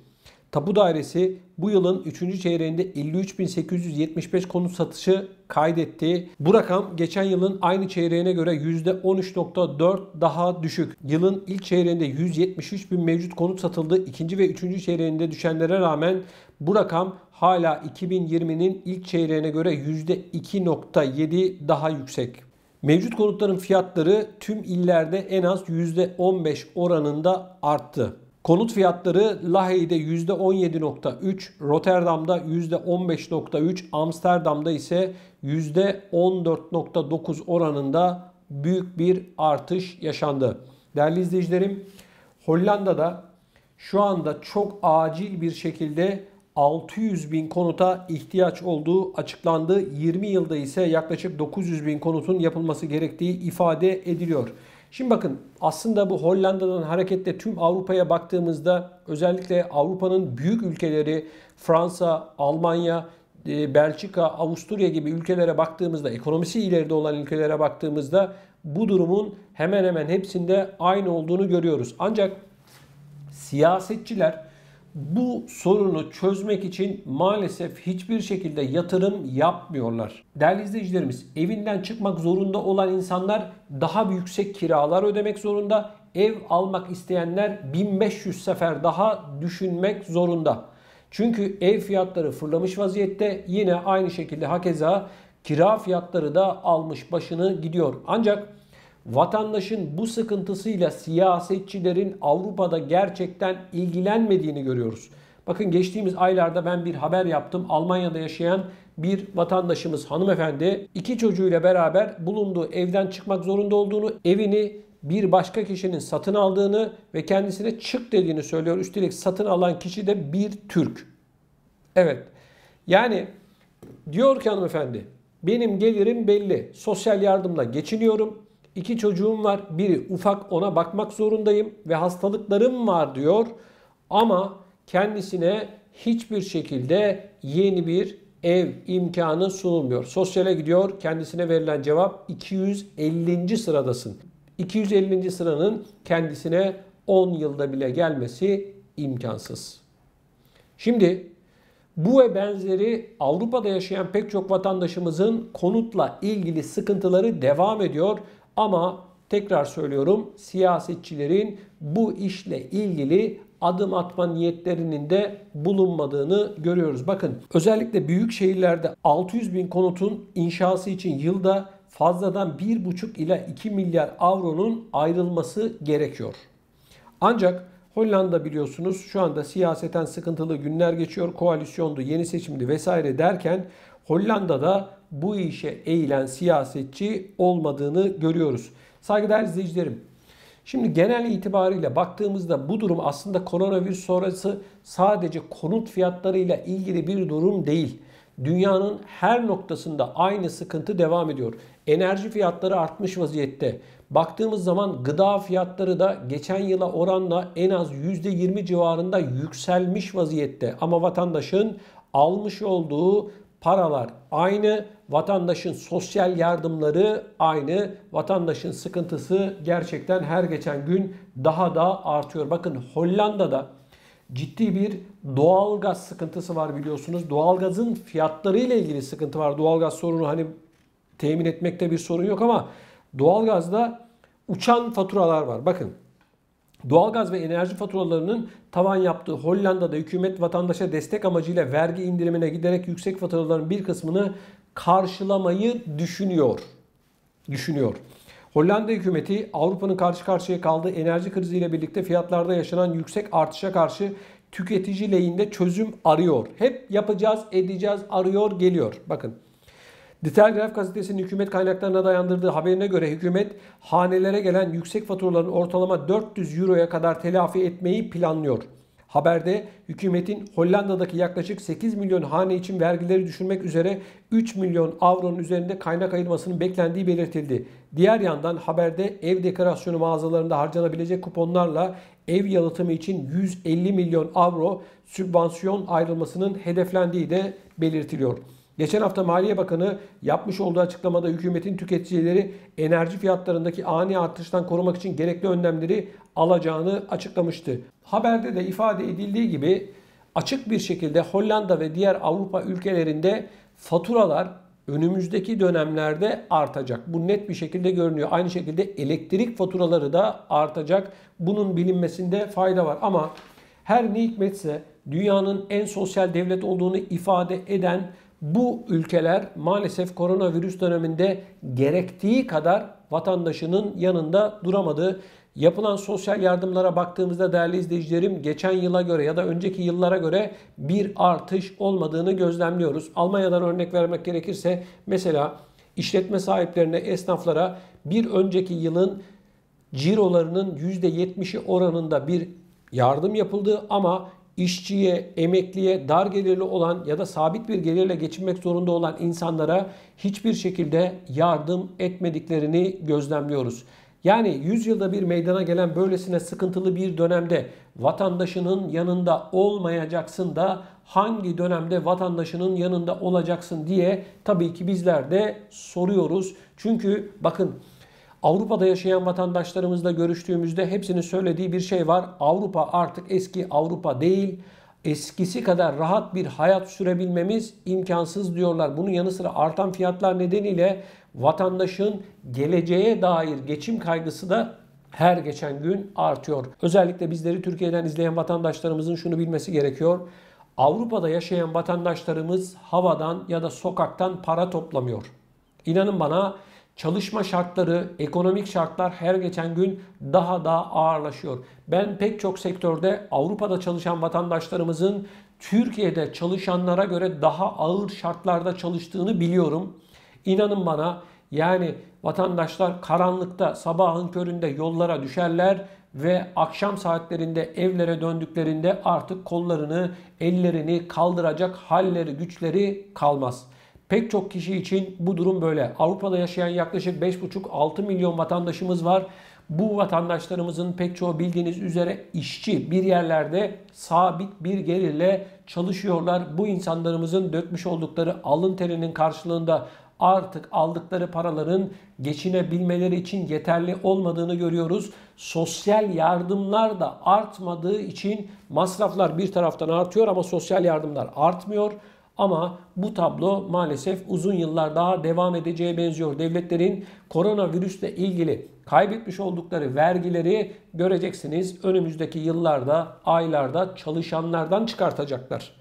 Tapu Dairesi bu yılın 3. çeyreğinde 53.875 konut satışı kaydetti. Bu rakam geçen yılın aynı çeyreğine göre %13.4 daha düşük. Yılın ilk çeyreğinde 173.000 mevcut konut satıldı. İkinci ve 3. çeyreğinde düşenlere rağmen bu rakam hala 2020'nin ilk çeyreğine göre %2.7 daha yüksek. Mevcut konutların fiyatları tüm illerde en az %15 oranında arttı. Konut fiyatları Lahey'de %17.3, Rotterdam'da %15.3, Amsterdam'da ise %14.9 oranında büyük bir artış yaşandı. Değerli izleyicilerim, Hollanda'da şu anda çok acil bir şekilde 600 bin konuta ihtiyaç olduğu açıklandı. 20 yılda ise yaklaşık 900 bin konutun yapılması gerektiği ifade ediliyor. Şimdi bakın, aslında bu Hollanda'dan hareketle tüm Avrupa'ya baktığımızda özellikle Avrupa'nın büyük ülkeleri Fransa, Almanya, Belçika, Avusturya gibi ülkelere baktığımızda, ekonomisi ileride olan ülkelere baktığımızda bu durumun hemen hemen hepsinde aynı olduğunu görüyoruz. Ancak siyasetçiler bu sorunu çözmek için maalesef hiçbir şekilde yatırım yapmıyorlar. Değerli izleyicilerimiz, evinden çıkmak zorunda olan insanlar daha yüksek kiralar ödemek zorunda. Ev almak isteyenler 1500 sefer daha düşünmek zorunda. Çünkü ev fiyatları fırlamış vaziyette. Yine aynı şekilde hakeza kira fiyatları da almış başını gidiyor. Ancak vatandaşın bu sıkıntısıyla siyasetçilerin Avrupa'da gerçekten ilgilenmediğini görüyoruz. Bakın, geçtiğimiz aylarda ben bir haber yaptım. Almanya'da yaşayan bir vatandaşımız, hanımefendi, 2 çocuğuyla beraber bulunduğu evden çıkmak zorunda olduğunu, evini bir başka kişinin satın aldığını ve kendisine çık dediğini söylüyor. Üstelik satın alan kişi de bir Türk. Evet, yani diyor ki hanımefendi, benim gelirim belli, sosyal yardımla geçiniyorum. 2 çocuğum var. Biri ufak, ona bakmak zorundayım ve hastalıklarım var diyor. Ama kendisine hiçbir şekilde yeni bir ev imkanı sunulmuyor. Sosyale gidiyor. Kendisine verilen cevap 250. sıradasın. 250. sıranın kendisine 10 yılda bile gelmesi imkansız. Şimdi bu ve benzeri Avrupa'da yaşayan pek çok vatandaşımızın konutla ilgili sıkıntıları devam ediyor. Ama tekrar söylüyorum, siyasetçilerin bu işle ilgili adım atma niyetlerinin de bulunmadığını görüyoruz. Bakın, özellikle büyük şehirlerde 600 bin konutun inşası için yılda fazladan 1,5 ila 2 milyar avronun ayrılması gerekiyor. Ancak Hollanda biliyorsunuz şu anda siyaseten sıkıntılı günler geçiyor. Koalisyondu, yeni seçimdi vesaire derken Hollanda'da bu işe eğilen siyasetçi olmadığını görüyoruz. Saygıdeğer izleyicilerim, şimdi genel itibariyle baktığımızda bu durum aslında koronavirüs sonrası sadece konut fiyatlarıyla ilgili bir durum değil. Dünyanın her noktasında aynı sıkıntı devam ediyor. Enerji fiyatları artmış vaziyette. Baktığımız zaman gıda fiyatları da geçen yıla oranla en az %20 civarında yükselmiş vaziyette. Ama vatandaşın almış olduğu paralar aynı, vatandaşın sosyal yardımları aynı, vatandaşın sıkıntısı gerçekten her geçen gün daha da artıyor. Bakın Hollanda'da ciddi bir doğalgaz sıkıntısı var biliyorsunuz. Doğalgazın fiyatları ile ilgili sıkıntı var. Doğalgaz sorunu hani temin etmekte bir sorun yok ama doğalgazda uçan faturalar var. Bakın doğalgaz ve enerji faturalarının tavan yaptığı Hollanda'da hükümet vatandaşa destek amacıyla vergi indirimine giderek yüksek faturaların bir kısmını karşılamayı düşünüyor. Hollanda hükümeti Avrupa'nın karşı karşıya kaldığı enerji kriziyle birlikte fiyatlarda yaşanan yüksek artışa karşı tüketici lehinde çözüm arıyor. Hep yapacağız, edeceğiz, arıyor, geliyor. Bakın. The Telegraph gazetesinin hükümet kaynaklarına dayandırdığı haberine göre hükümet hanelere gelen yüksek faturaların ortalama 400 euroya kadar telafi etmeyi planlıyor. Haberde hükümetin Hollanda'daki yaklaşık 8 milyon hane için vergileri düşürmek üzere 3 milyon avronun üzerinde kaynak ayırmasının beklendiği belirtildi. Diğer yandan haberde ev dekorasyonu mağazalarında harcanabilecek kuponlarla ev yalıtımı için 150 milyon avro sübvansiyon ayrılmasının hedeflendiği de belirtiliyor. Geçen hafta Maliye Bakanı yapmış olduğu açıklamada hükümetin tüketicileri enerji fiyatlarındaki ani artıştan korumak için gerekli önlemleri alacağını açıklamıştı. Haberde de ifade edildiği gibi açık bir şekilde Hollanda ve diğer Avrupa ülkelerinde faturalar önümüzdeki dönemlerde artacak. Bu net bir şekilde görünüyor. Aynı şekilde elektrik faturaları da artacak. Bunun bilinmesinde fayda var ama her ne hikmetse dünyanın en sosyal devlet olduğunu ifade eden bu ülkeler maalesef koronavirüs döneminde gerektiği kadar vatandaşının yanında duramadı. Yapılan sosyal yardımlara baktığımızda değerli izleyicilerim geçen yıla göre ya da önceki yıllara göre bir artış olmadığını gözlemliyoruz. Almanya'dan örnek vermek gerekirse mesela işletme sahiplerine, esnaflara bir önceki yılın cirolarının %70'i oranında bir yardım yapıldı ama işçiye, emekliye, dar gelirli olan ya da sabit bir gelirle geçinmek zorunda olan insanlara hiçbir şekilde yardım etmediklerini gözlemliyoruz. Yani 100 yılda bir meydana gelen böylesine sıkıntılı bir dönemde vatandaşının yanında olmayacaksın da hangi dönemde vatandaşının yanında olacaksın diye tabii ki bizler de soruyoruz. Çünkü bakın Avrupa'da yaşayan vatandaşlarımızla görüştüğümüzde hepsinin söylediği bir şey var. Avrupa artık eski Avrupa değil. Eskisi kadar rahat bir hayat sürebilmemiz imkansız diyorlar. Bunun yanı sıra artan fiyatlar nedeniyle vatandaşın geleceğe dair geçim kaygısı da her geçen gün artıyor. Özellikle bizleri Türkiye'den izleyen vatandaşlarımızın şunu bilmesi gerekiyor. Avrupa'da yaşayan vatandaşlarımız havadan ya da sokaktan para toplamıyor. İnanın bana çalışma şartları, ekonomik şartlar her geçen gün daha da ağırlaşıyor. Ben pek çok sektörde Avrupa'da çalışan vatandaşlarımızın Türkiye'de çalışanlara göre daha ağır şartlarda çalıştığını biliyorum. İnanın bana yani vatandaşlar karanlıkta sabahın köründe yollara düşerler ve akşam saatlerinde evlere döndüklerinde artık kollarını, ellerini kaldıracak halleri, güçleri kalmaz. Pek çok kişi için bu durum böyle. Avrupa'da yaşayan yaklaşık 5,5-6 milyon vatandaşımız var. Bu vatandaşlarımızın pek çoğu bildiğiniz üzere işçi, bir yerlerde sabit bir gelirle çalışıyorlar. Bu insanlarımızın dökmüş oldukları alın terinin karşılığında artık aldıkları paraların geçinebilmeleri için yeterli olmadığını görüyoruz. Sosyal yardımlar da artmadığı için masraflar bir taraftan artıyor ama sosyal yardımlar artmıyor. Ama bu tablo maalesef uzun yıllar daha devam edeceğe benziyor. Devletlerin koronavirüsle ilgili kaybetmiş oldukları vergileri göreceksiniz. Önümüzdeki yıllarda, aylarda çalışanlardan çıkartacaklar.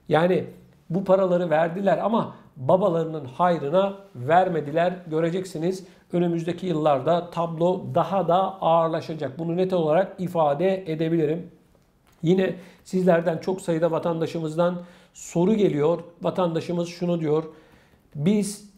Yani bu paraları verdiler ama babalarının hayrına vermediler. Göreceksiniz önümüzdeki yıllarda tablo daha da ağırlaşacak. Bunu net olarak ifade edebilirim. Yine sizlerden çok sayıda vatandaşımızdan soru geliyor. Vatandaşımız şunu diyor. Biz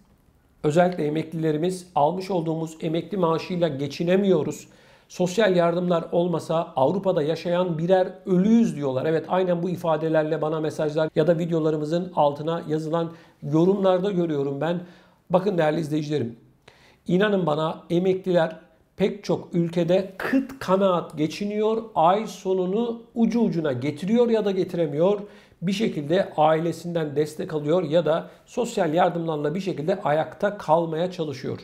özellikle emeklilerimiz almış olduğumuz emekli maaşıyla geçinemiyoruz. Sosyal yardımlar olmasa Avrupa'da yaşayan birer ölüyüz diyorlar. Evet, aynen bu ifadelerle bana mesajlar ya da videolarımızın altına yazılan yorumlarda görüyorum ben. Bakın değerli izleyicilerim, İnanın bana, emekliler pek çok ülkede kıt kanaat geçiniyor. Ay sonunu ucu ucuna getiriyor ya da getiremiyor. Bir şekilde ailesinden destek alıyor ya da sosyal yardımlarla bir şekilde ayakta kalmaya çalışıyor.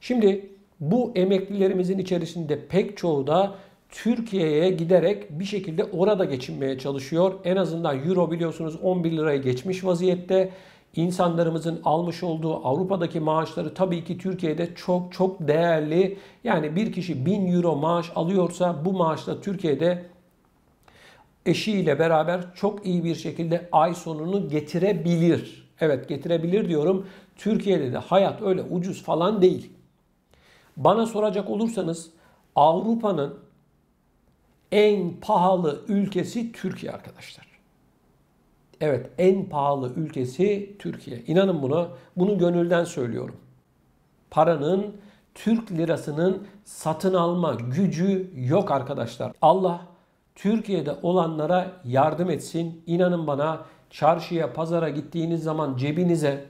Şimdi bu emeklilerimizin içerisinde pek çoğu da Türkiye'ye giderek bir şekilde orada geçinmeye çalışıyor. En azından euro biliyorsunuz 11 liraya geçmiş vaziyette. İnsanlarımızın almış olduğu Avrupa'daki maaşları tabii ki Türkiye'de çok çok değerli. Yani bir kişi 1000 euro maaş alıyorsa bu maaşla Türkiye'de eşiyle beraber çok iyi bir şekilde ay sonunu getirebilir. Evet, getirebilir diyorum. Türkiye'de de hayat öyle ucuz falan değil. Bana soracak olursanız Avrupa'nın en pahalı ülkesi Türkiye arkadaşlar. Evet, en pahalı ülkesi Türkiye. İnanın buna, bunu gönülden söylüyorum. Paranın, Türk lirasının satın alma gücü yok arkadaşlar. Allah Türkiye'de olanlara yardım etsin. İnanın bana, çarşıya, pazara gittiğiniz zaman cebinize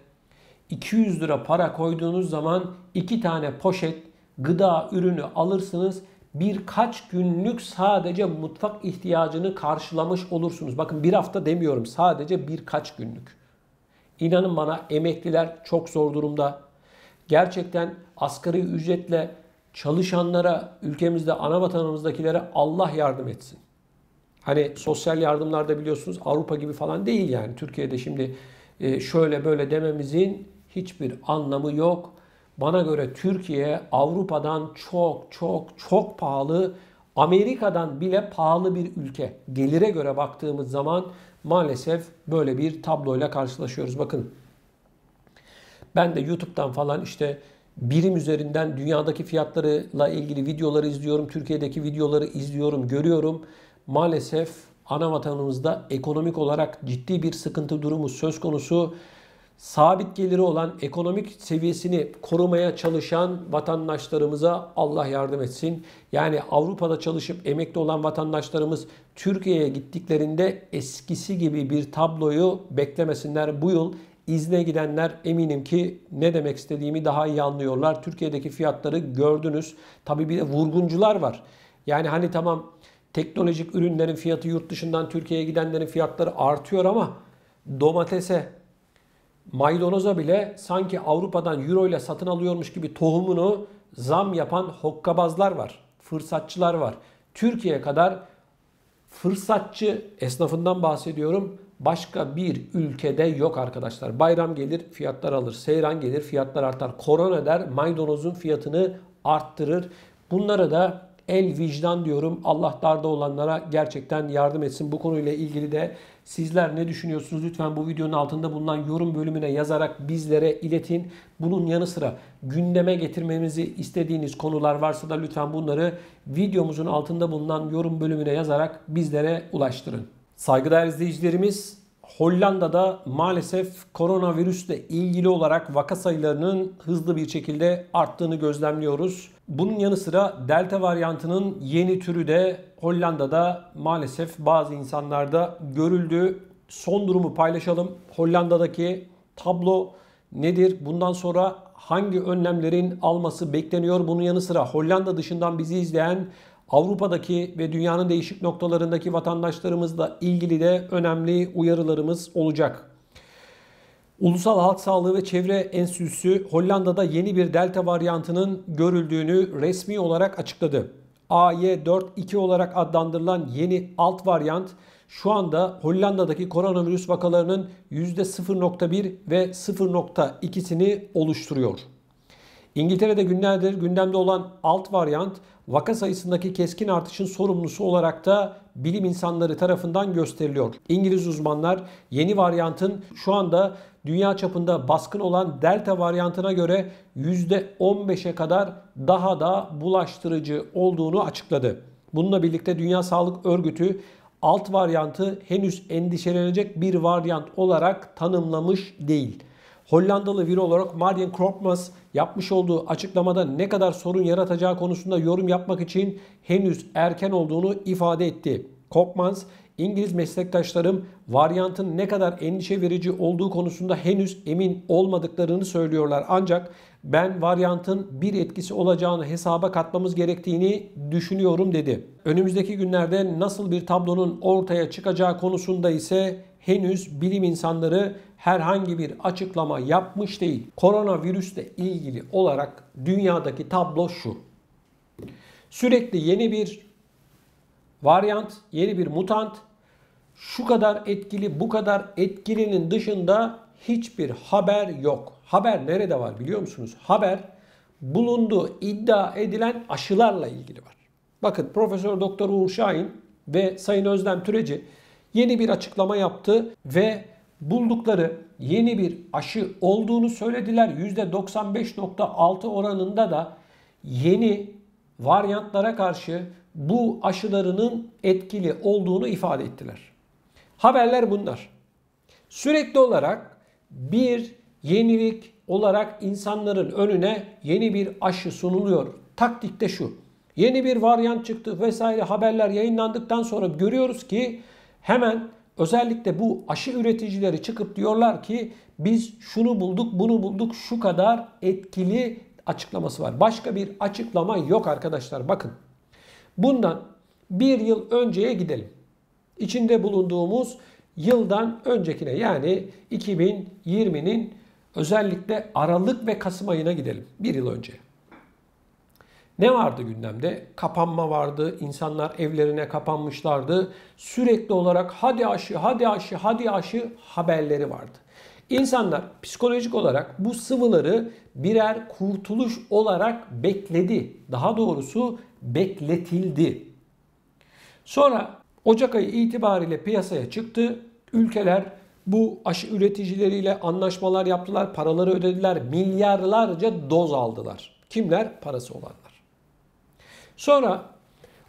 200 lira para koyduğunuz zaman 2 tane poşet gıda ürünü alırsınız. Birkaç günlük sadece mutfak ihtiyacını karşılamış olursunuz. Bakın, bir hafta demiyorum, sadece birkaç günlük. İnanın bana, emekliler çok zor durumda. Gerçekten asgari ücretle çalışanlara, ülkemizde, ana vatanımızdakilere Allah yardım etsin. Hani sosyal yardımlarda biliyorsunuz Avrupa gibi falan değil yani. Türkiye'de şimdi şöyle böyle dememizin hiçbir anlamı yok. Bana göre Türkiye Avrupa'dan çok çok çok pahalı, Amerika'dan bile pahalı bir ülke. Gelire göre baktığımız zaman maalesef böyle bir tabloyla karşılaşıyoruz. Bakın, ben de YouTube'dan falan işte birim üzerinden dünyadaki fiyatlarla ilgili videoları izliyorum. Türkiye'deki videoları izliyorum, görüyorum. Maalesef ana vatanımızda ekonomik olarak ciddi bir sıkıntı durumu söz konusu. Sabit geliri olan, ekonomik seviyesini korumaya çalışan vatandaşlarımıza Allah yardım etsin. Yani Avrupa'da çalışıp emekli olan vatandaşlarımız Türkiye'ye gittiklerinde eskisi gibi bir tabloyu beklemesinler. Bu yıl izne gidenler eminim ki ne demek istediğimi daha iyi anlıyorlar. Türkiye'deki fiyatları gördünüz. Tabii bir de vurguncular var. Yani hani tamam, teknolojik ürünlerin fiyatı, yurt dışından Türkiye'ye gidenlerin fiyatları artıyor ama domatese, maydanoza bile sanki Avrupa'dan euro ile satın alıyormuş gibi tohumunu zam yapan hokkabazlar var. Fırsatçılar var. Türkiye kadar fırsatçı esnafından bahsediyorum. Başka bir ülkede yok arkadaşlar. Bayram gelir, fiyatlar alır. Seyran gelir, fiyatlar artar. Korona der, maydanozun fiyatını arttırır. Bunlara da el vicdan diyorum. Allah darda olanlara gerçekten yardım etsin. Bu konuyla ilgili de sizler ne düşünüyorsunuz? Lütfen bu videonun altında bulunan yorum bölümüne yazarak bizlere iletin. Bunun yanı sıra gündeme getirmemizi istediğiniz konular varsa da lütfen bunları videomuzun altında bulunan yorum bölümüne yazarak bizlere ulaştırın. Saygıdeğer izleyicilerimiz, Hollanda'da maalesef koronavirüsle ilgili olarak vaka sayılarının hızlı bir şekilde arttığını gözlemliyoruz. Bunun yanı sıra Delta varyantının yeni türü de Hollanda'da maalesef bazı insanlarda görüldü. Son durumu paylaşalım. Hollanda'daki tablo nedir? Bundan sonra hangi önlemlerin alması bekleniyor? Bunun yanı sıra Hollanda dışından bizi izleyen Avrupa'daki ve dünyanın değişik noktalarındaki vatandaşlarımızla ilgili de önemli uyarılarımız olacak. Ulusal Halk Sağlığı ve Çevre Enstitüsü Hollanda'da yeni bir delta varyantının görüldüğünü resmi olarak açıkladı. AY4.2 olarak adlandırılan yeni alt varyant şu anda Hollanda'daki koronavirüs vakalarının %0.1 ve 0.2'sini oluşturuyor. İngiltere'de günlerdir gündemde olan alt varyant vaka sayısındaki keskin artışın sorumlusu olarak da bilim insanları tarafından gösteriliyor. İngiliz uzmanlar yeni varyantın şu anda dünya çapında baskın olan delta varyantına göre %15'e kadar daha da bulaştırıcı olduğunu açıkladı. Bununla birlikte Dünya Sağlık Örgütü alt varyantı henüz endişelenecek bir varyant olarak tanımlamış değil. Hollandalı virolog Marjan Koopmans yapmış olduğu açıklamada ne kadar sorun yaratacağı konusunda yorum yapmak için henüz erken olduğunu ifade etti. Koopmans, İngiliz meslektaşlarım varyantın ne kadar endişe verici olduğu konusunda henüz emin olmadıklarını söylüyorlar. Ancak ben varyantın bir etkisi olacağını hesaba katmamız gerektiğini düşünüyorum dedi. Önümüzdeki günlerde nasıl bir tablonun ortaya çıkacağı konusunda ise henüz bilim insanları herhangi bir açıklama yapmış değil. Koronavirüsle ilgili olarak dünyadaki tablo şu. Sürekli yeni bir varyant, yeni bir mutant, şu kadar etkili, bu kadar etkilinin dışında hiçbir haber yok. Haber nerede var biliyor musunuz? Haber bulunduğu iddia edilen aşılarla ilgili var. Bakın Profesör Doktor Uğur Şahin ve Sayın Özlem Türeci yeni bir açıklama yaptı ve buldukları yeni bir aşı olduğunu söylediler. %95.6 oranında da yeni varyantlara karşı bu aşılarının etkili olduğunu ifade ettiler. Haberler bunlar. Sürekli olarak bir yenilik olarak insanların önüne yeni bir aşı sunuluyor. Taktik de şu. Yeni bir varyant çıktı vesaire haberler yayınlandıktan sonra görüyoruz ki hemen özellikle bu aşı üreticileri çıkıp diyorlar ki biz şunu bulduk, bunu bulduk, şu kadar etkili açıklaması var. Başka bir açıklama yok arkadaşlar. Bakın. Bundan bir yıl önceye gidelim. İçinde bulunduğumuz yıldan öncekine yani 2020'nin özellikle Aralık ve Kasım ayına gidelim. Bir yıl önce. Ne vardı gündemde? Kapanma vardı. İnsanlar evlerine kapanmışlardı. Sürekli olarak hadi aşı, hadi aşı, hadi aşı haberleri vardı. İnsanlar psikolojik olarak bu sıvıları birer kurtuluş olarak bekledi. Daha doğrusu bekletildi. Sonra Ocak ayı itibariyle piyasaya çıktı. Ülkeler bu aşı üreticileriyle anlaşmalar yaptılar, paraları ödediler, milyarlarca doz aldılar. Kimler? Parası olanlar. Sonra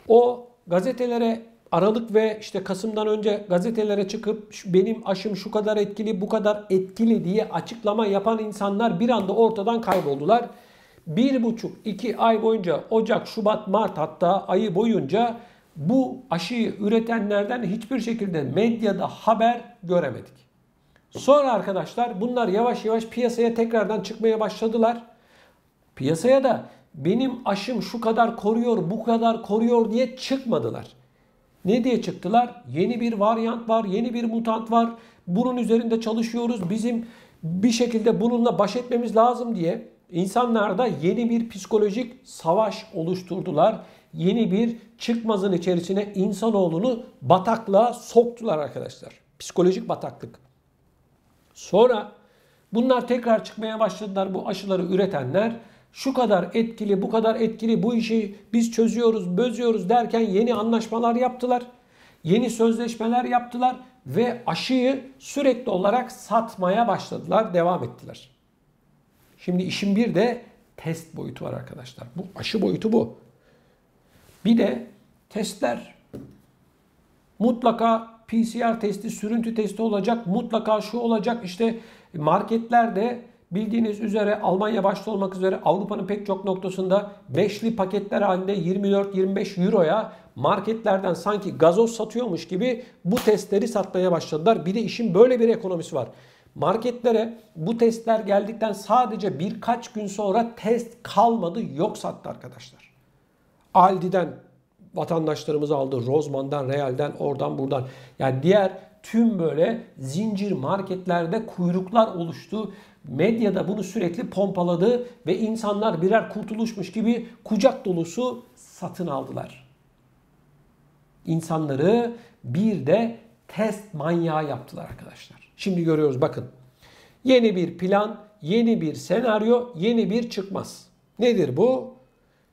o gazetelere Aralık ve işte Kasım'dan önce gazetelere çıkıp benim aşım şu kadar etkili, bu kadar etkili diye açıklama yapan insanlar bir anda ortadan kayboldular. 1,5-2 ay boyunca Ocak, Şubat, Mart hatta ayı boyunca bu aşıyı üretenlerden hiçbir şekilde medyada haber göremedik. Sonra arkadaşlar bunlar yavaş yavaş piyasaya tekrardan çıkmaya başladılar. Piyasaya da benim aşım şu kadar koruyor, bu kadar koruyor diye çıkmadılar. Ne diye çıktılar? Yeni bir varyant var, yeni bir mutant var. Bunun üzerinde çalışıyoruz. Bizim bir şekilde bununla baş etmemiz lazım diye insanlarda yeni bir psikolojik savaş oluşturdular. Yeni bir çıkmazın içerisine insanoğlunu bataklığa soktular arkadaşlar. Psikolojik bataklık. Sonra bunlar tekrar çıkmaya başladılar bu aşıları üretenler. Şu kadar etkili, bu kadar etkili, bu işi biz çözüyoruz, bözüyoruz derken yeni anlaşmalar yaptılar. Yeni sözleşmeler yaptılar ve aşıyı sürekli olarak satmaya başladılar, devam ettiler. Şimdi işin bir de test boyutu var arkadaşlar. Bu aşı boyutu bu. Bir de testler. Mutlaka PCR testi, sürüntü testi olacak. Mutlaka şu olacak. İşte marketlerde bildiğiniz üzere Almanya başta olmak üzere Avrupa'nın pek çok noktasında beşli paketler halinde 24-25 euroya marketlerden sanki gazoz satıyormuş gibi bu testleri satmaya başladılar. Bir de işin böyle bir ekonomisi var. Marketlere bu testler geldikten sadece birkaç gün sonra test kalmadı, yok sattı arkadaşlar. Aldi'den vatandaşlarımız aldı, Rossmann'dan, Real'den, oradan buradan. Yani diğer tüm böyle zincir marketlerde kuyruklar oluştu. Medyada bunu sürekli pompaladı ve insanlar birer kurtuluşmuş gibi kucak dolusu satın aldılar. İnsanları bir de test manyağı yaptılar arkadaşlar. Şimdi görüyoruz bakın. Yeni bir plan, yeni bir senaryo, yeni bir çıkmaz. Nedir bu?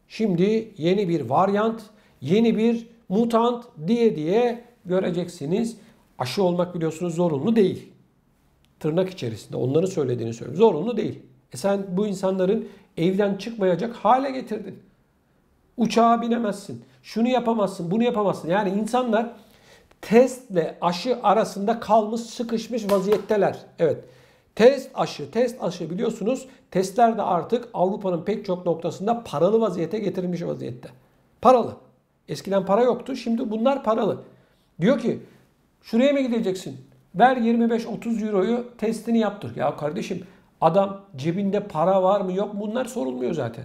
Şimdi yeni bir varyant, yeni bir mutant diye göreceksiniz. Aşı olmak biliyorsunuz zorunlu değil. Tırnak içerisinde onların söylediğini söylüyorum. Zorunlu değil. Sen bu insanların evden çıkmayacak hale getirdin. Uçağa binemezsin. Şunu yapamazsın, bunu yapamazsın. Yani insanlar testle aşı arasında kalmış, sıkışmış vaziyetteler. Evet. Test aşı biliyorsunuz. Testler de artık Avrupa'nın pek çok noktasında paralı vaziyete getirilmiş vaziyette. Paralı. Eskiden para yoktu. Şimdi bunlar paralı. Diyor ki şuraya mı gideceksin? Ver 25-30 euroyu testini yaptır. Ya kardeşim adam cebinde para var mı yok mu bunlar sorulmuyor zaten.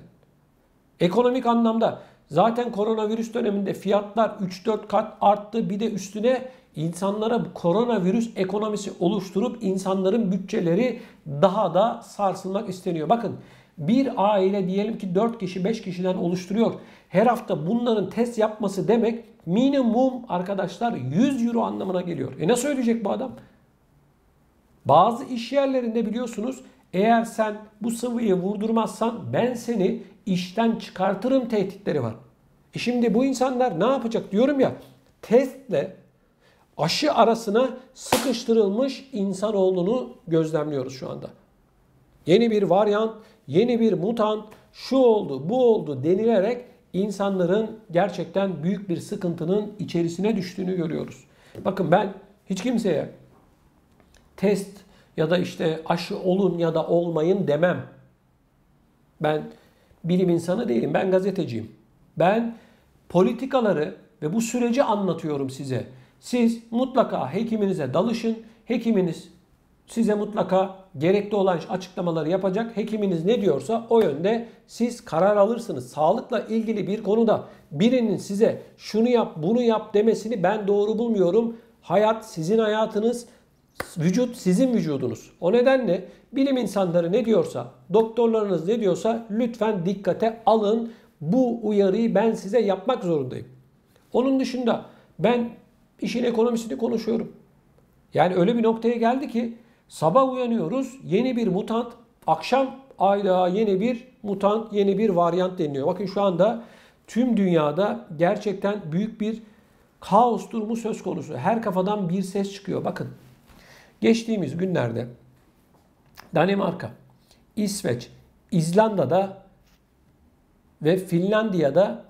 Ekonomik anlamda zaten koronavirüs döneminde fiyatlar 3-4 kat arttı. Bir de üstüne insanlara koronavirüs ekonomisi oluşturup insanların bütçeleri daha da sarsılmak isteniyor. Bakın bir aile diyelim ki 4 kişi 5 kişiden oluşturuyor. Her hafta bunların test yapması demek minimum arkadaşlar 100 euro anlamına geliyor. Nasıl ödeyecek bu adam? Bazı iş yerlerinde biliyorsunuz eğer sen bu sıvıyı vurdurmazsan ben seni işten çıkartırım tehditleri var. Şimdi bu insanlar ne yapacak diyorum ya, testle aşı arasına sıkıştırılmış insanoğlunu gözlemliyoruz şu anda. Yeni bir varyant, yeni bir mutant, şu oldu, bu oldu denilerek insanların gerçekten büyük bir sıkıntının içerisine düştüğünü görüyoruz. Bakın ben hiç kimseye test ya da işte aşı olun ya da olmayın demem. Ben bilim insanı değilim, ben gazeteciyim. Ben politikaları ve bu süreci anlatıyorum size. Siz mutlaka hekiminize danışın. Hekiminiz size mutlaka gerekli olan açıklamaları yapacak. Hekiminiz ne diyorsa o yönde siz karar alırsınız. Sağlıkla ilgili bir konuda birinin size şunu yap, bunu yap demesini ben doğru bulmuyorum. Hayat sizin hayatınız, vücut sizin vücudunuz. O nedenle bilim insanları ne diyorsa, doktorlarınız ne diyorsa lütfen dikkate alın. Bu uyarıyı ben size yapmak zorundayım. Onun dışında ben işin ekonomisini konuşuyorum. Yani öyle bir noktaya geldi ki sabah uyanıyoruz yeni bir mutant, akşam ayda yeni bir mutant, yeni bir varyant deniliyor. Bakın şu anda tüm dünyada gerçekten büyük bir kaos durumu söz konusu. Her kafadan bir ses çıkıyor. Bakın geçtiğimiz günlerde Danimarka, İsveç, İzlanda'da ve Finlandiya'da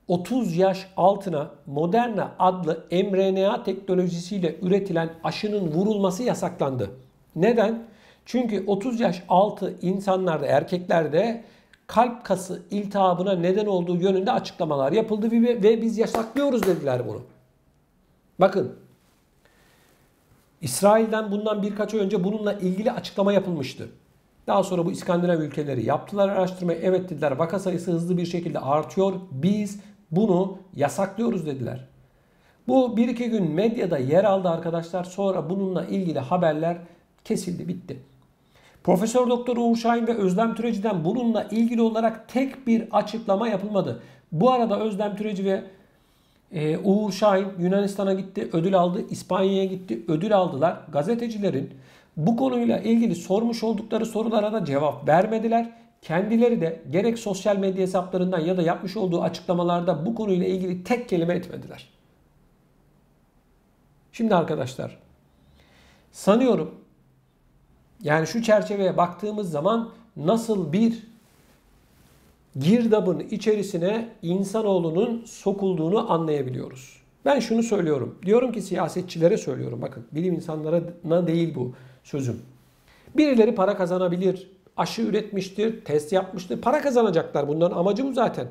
30 yaş altına Moderna adlı mRNA teknolojisiyle üretilen aşının vurulması yasaklandı. Neden? Çünkü 30 yaş altı insanlarda, erkeklerde kalp kası iltihabına neden olduğu yönünde açıklamalar yapıldı ve biz yasaklıyoruz dediler bunu. Bakın, İsrail'den bundan birkaç ay önce bununla ilgili açıklama yapılmıştı. Daha sonra bu İskandinav ülkeleri yaptılar araştırmayı. Evet dediler, vaka sayısı hızlı bir şekilde artıyor. Biz bunu yasaklıyoruz dediler. Bu bir iki gün medyada yer aldı arkadaşlar. Sonra bununla ilgili haberler kesildi, bitti. Profesör Doktor Uğur Şahin ve Özlem Türeci'den bununla ilgili olarak tek bir açıklama yapılmadı. Bu arada Özlem Türeci ve Uğur Şahin Yunanistan'a gitti, ödül aldı. İspanya'ya gitti, ödül aldılar. Gazetecilerin bu konuyla ilgili sormuş oldukları sorulara da cevap vermediler. Kendileri de gerek sosyal medya hesaplarından ya da yapmış olduğu açıklamalarda bu konuyla ilgili tek kelime etmediler. Şimdi arkadaşlar sanıyorum yani şu çerçeveye baktığımız zaman nasıl bir girdabın içerisine insanoğlunun sokulduğunu anlayabiliyoruz. Ben şunu söylüyorum. Diyorum ki siyasetçilere söylüyorum. Bakın bilim insanlarına değil bu sözüm. Birileri para kazanabilir. Aşı üretmiştir, test yapmıştır. Para kazanacaklar. Bunların amacı bu zaten.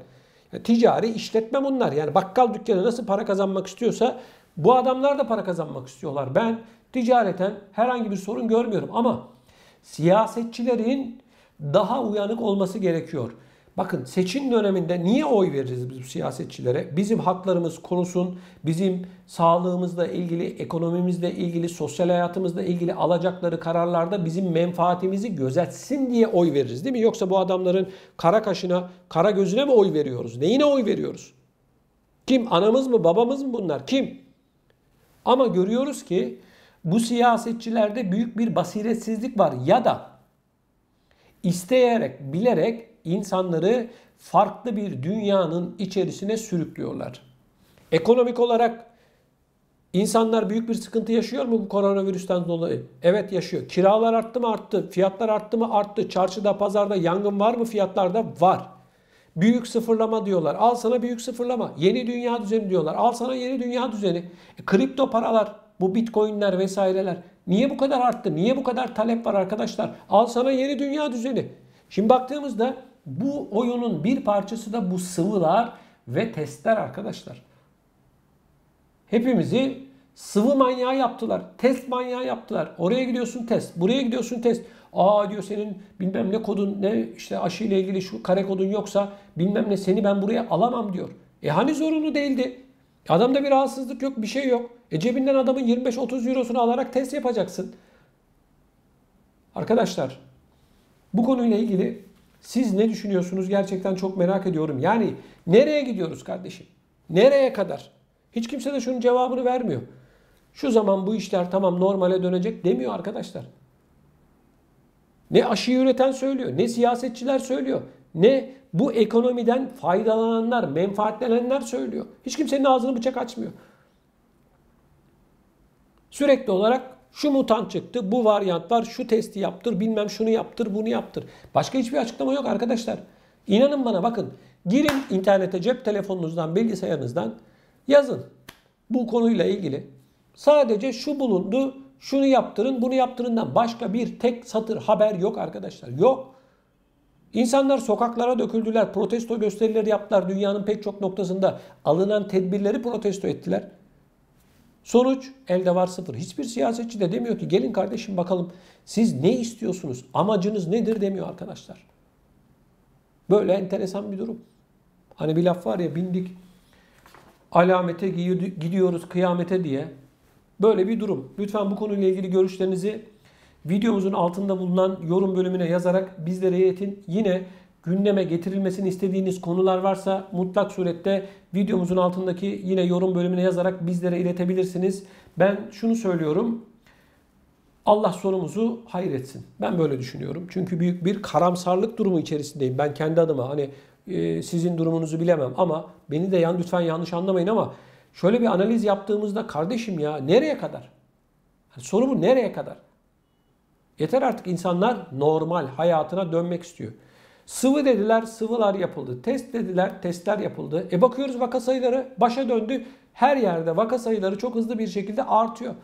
Yani ticari işletme bunlar. Yani bakkal dükkanı nasıl para kazanmak istiyorsa bu adamlar da para kazanmak istiyorlar. Ben ticareten herhangi bir sorun görmüyorum. Ama siyasetçilerin daha uyanık olması gerekiyor. Bakın seçim döneminde niye oy veririz biz bu siyasetçilere? Bizim haklarımız konusun, bizim sağlığımızla ilgili, ekonomimizle ilgili, sosyal hayatımızla ilgili alacakları kararlarda bizim menfaatimizi gözetsin diye oy veririz değil mi? Yoksa bu adamların kara kaşına, kara gözüne mi oy veriyoruz? Neyine oy veriyoruz? Kim? Anamız mı, babamız mı bunlar? Kim? Ama görüyoruz ki bu siyasetçilerde büyük bir basiretsizlik var ya da isteyerek, bilerek insanları farklı bir dünyanın içerisine sürüklüyorlar. Ekonomik olarak insanlar büyük bir sıkıntı yaşıyor mu bu koronavirüsten dolayı? Evet yaşıyor. Kiralar arttı mı? Arttı. Fiyatlar arttı mı? Arttı. Çarşıda, pazarda yangın var mı fiyatlarda? Var. Büyük sıfırlama diyorlar. Al sana büyük sıfırlama. Yeni dünya düzeni diyorlar. Al sana yeni dünya düzeni. Kripto paralar, bu bitcoinler vesaireler. Niye bu kadar arttı? Niye bu kadar talep var arkadaşlar? Al sana yeni dünya düzeni. Şimdi baktığımızda bu oyunun bir parçası da bu sıvılar ve testler arkadaşlar. Hepimizi sıvı manyağı yaptılar. Test manyağı yaptılar. Oraya gidiyorsun test. Buraya gidiyorsun test. Aa diyor senin bilmem ne kodun ne işte aşı ile ilgili şu kare kodun yoksa bilmem ne seni ben buraya alamam diyor. Hani zorunlu değildi. Adamda bir rahatsızlık yok bir şey yok. Cebinden adamın 25-30 eurosunu alarak test yapacaksın. Arkadaşlar bu konuyla ilgili siz ne düşünüyorsunuz gerçekten çok merak ediyorum. Yani nereye gidiyoruz kardeşim? Nereye kadar? Hiç kimse de şunun cevabını vermiyor. Şu zaman bu işler tamam normale dönecek demiyor arkadaşlar. Ne aşıyı üreten söylüyor, ne siyasetçiler söylüyor, ne bu ekonomiden faydalananlar, menfaatlenenler söylüyor. Hiç kimsenin ağzını bıçak açmıyor. Sürekli olarak şu mutant çıktı, bu varyant var, şu testi yaptır, bilmem şunu yaptır, bunu yaptır. Başka hiçbir açıklama yok arkadaşlar. İnanın bana bakın, girin internete cep telefonunuzdan, bilgisayarınızdan yazın bu konuyla ilgili. Sadece şu bulundu, şunu yaptırın, bunu yaptırından başka bir tek satır haber yok arkadaşlar. Yok. İnsanlar sokaklara döküldüler, protesto gösterileri yaptılar. Dünyanın pek çok noktasında alınan tedbirleri protesto ettiler. Sonuç elde var sıfır. Hiçbir siyasetçi de demiyor ki gelin kardeşim bakalım siz ne istiyorsunuz, amacınız nedir demiyor arkadaşlar. Böyle enteresan bir durum. Hani bir laf var ya bindik alamete gidiyoruz kıyamete diye. Böyle bir durum. Lütfen bu konuyla ilgili görüşlerinizi videomuzun altında bulunan yorum bölümüne yazarak bizlere iletin. Yine gündeme getirilmesini istediğiniz konular varsa mutlak surette videomuzun altındaki yine yorum bölümüne yazarak bizlere iletebilirsiniz. Ben şunu söylüyorum. Allah sonumuzu hayır etsin. Ben böyle düşünüyorum. Çünkü büyük bir karamsarlık durumu içerisindeyim. Ben kendi adıma hani sizin durumunuzu bilemem ama beni de lütfen yanlış anlamayın ama şöyle bir analiz yaptığımızda kardeşim ya nereye kadar? Yani soru bu nereye kadar? Yeter artık insanlar normal hayatına dönmek istiyor. Sıvı dediler, sıvılar yapıldı. Test dediler, testler yapıldı. Bakıyoruz vaka sayıları başa döndü. Her yerde vaka sayıları çok hızlı bir şekilde artıyor.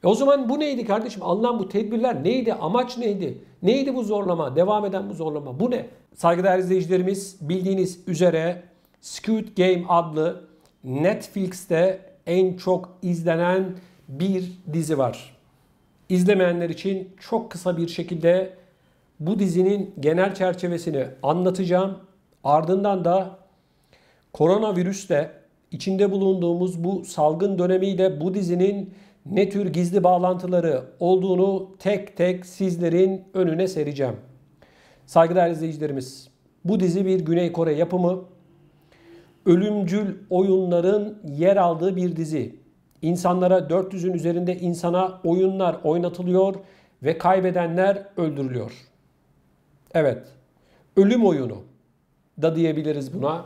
O zaman bu neydi kardeşim? Alınan bu tedbirler neydi? Amaç neydi? Neydi bu zorlama? Devam eden bu zorlama. Bu ne? Saygıdeğer izleyicilerimiz bildiğiniz üzere Squid Game adlı Netflix'te en çok izlenen bir dizi var. İzlemeyenler için çok kısa bir şekilde bu dizinin genel çerçevesini anlatacağım. Ardından da koronavirüsle içinde bulunduğumuz bu salgın dönemiyle bu dizinin ne tür gizli bağlantıları olduğunu tek tek sizlerin önüne sereceğim. Saygıdeğer izleyicilerimiz, bu dizi bir Güney Kore yapımı. Ölümcül oyunların yer aldığı bir dizi. İnsanlara 400'ün üzerinde insana oyunlar oynatılıyor ve kaybedenler öldürülüyor. Evet, ölüm oyunu da diyebiliriz buna.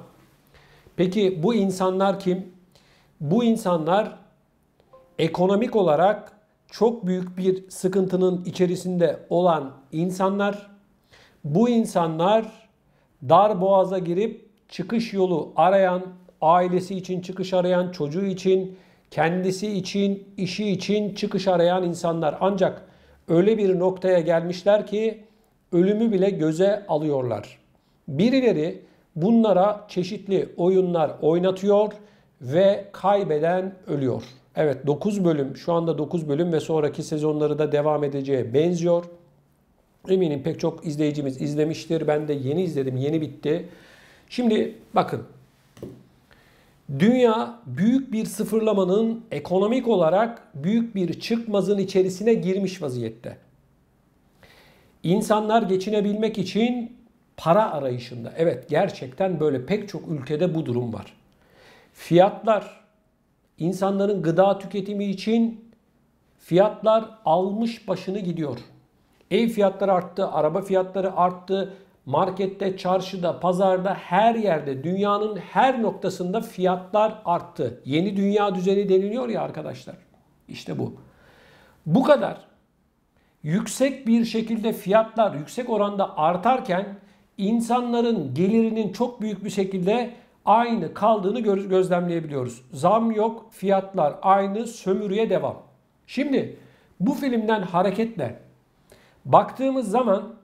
Peki bu insanlar kim? Bu insanlar ekonomik olarak çok büyük bir sıkıntının içerisinde olan insanlar. Bu insanlar dar boğaza girip çıkış yolu arayan, ailesi için çıkış arayan, çocuğu için, kendisi için, işi için çıkış arayan insanlar. Ancak öyle bir noktaya gelmişler ki ölümü bile göze alıyorlar. Birileri bunlara çeşitli oyunlar oynatıyor ve kaybeden ölüyor. Evet 9 bölüm, şu anda 9 bölüm ve sonraki sezonları da devam edeceğe benziyor. Eminim pek çok izleyicimiz izlemiştir. Ben de yeni izledim, yeni bitti. Şimdi bakın. Dünya büyük bir sıfırlamanın ekonomik olarak büyük bir çıkmazın içerisine girmiş vaziyette. İnsanlar geçinebilmek için para arayışında. Evet gerçekten böyle pek çok ülkede bu durum var. Fiyatlar, insanların gıda tüketimi için fiyatlar almış başını gidiyor. Ev fiyatları arttı, araba fiyatları arttı. Markette, çarşıda, pazarda, her yerde, dünyanın her noktasında fiyatlar arttı. Yeni dünya düzeni deniliyor ya arkadaşlar. İşte bu. Bu kadar yüksek bir şekilde fiyatlar yüksek oranda artarken insanların gelirinin çok büyük bir şekilde aynı kaldığını gözlemleyebiliyoruz. Zam yok, fiyatlar aynı, sömürüye devam. Şimdi Bu filmden hareketle baktığımız zaman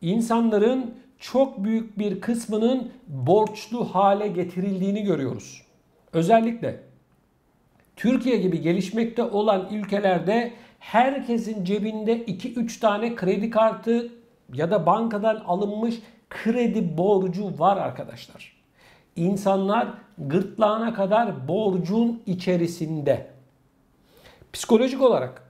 insanların çok büyük bir kısmının borçlu hale getirildiğini görüyoruz. Özellikle Türkiye gibi gelişmekte olan ülkelerde herkesin cebinde 2-3 tane kredi kartı ya da bankadan alınmış kredi borcu var arkadaşlar. İnsanlar gırtlağına kadar borcun içerisinde. Psikolojik olarak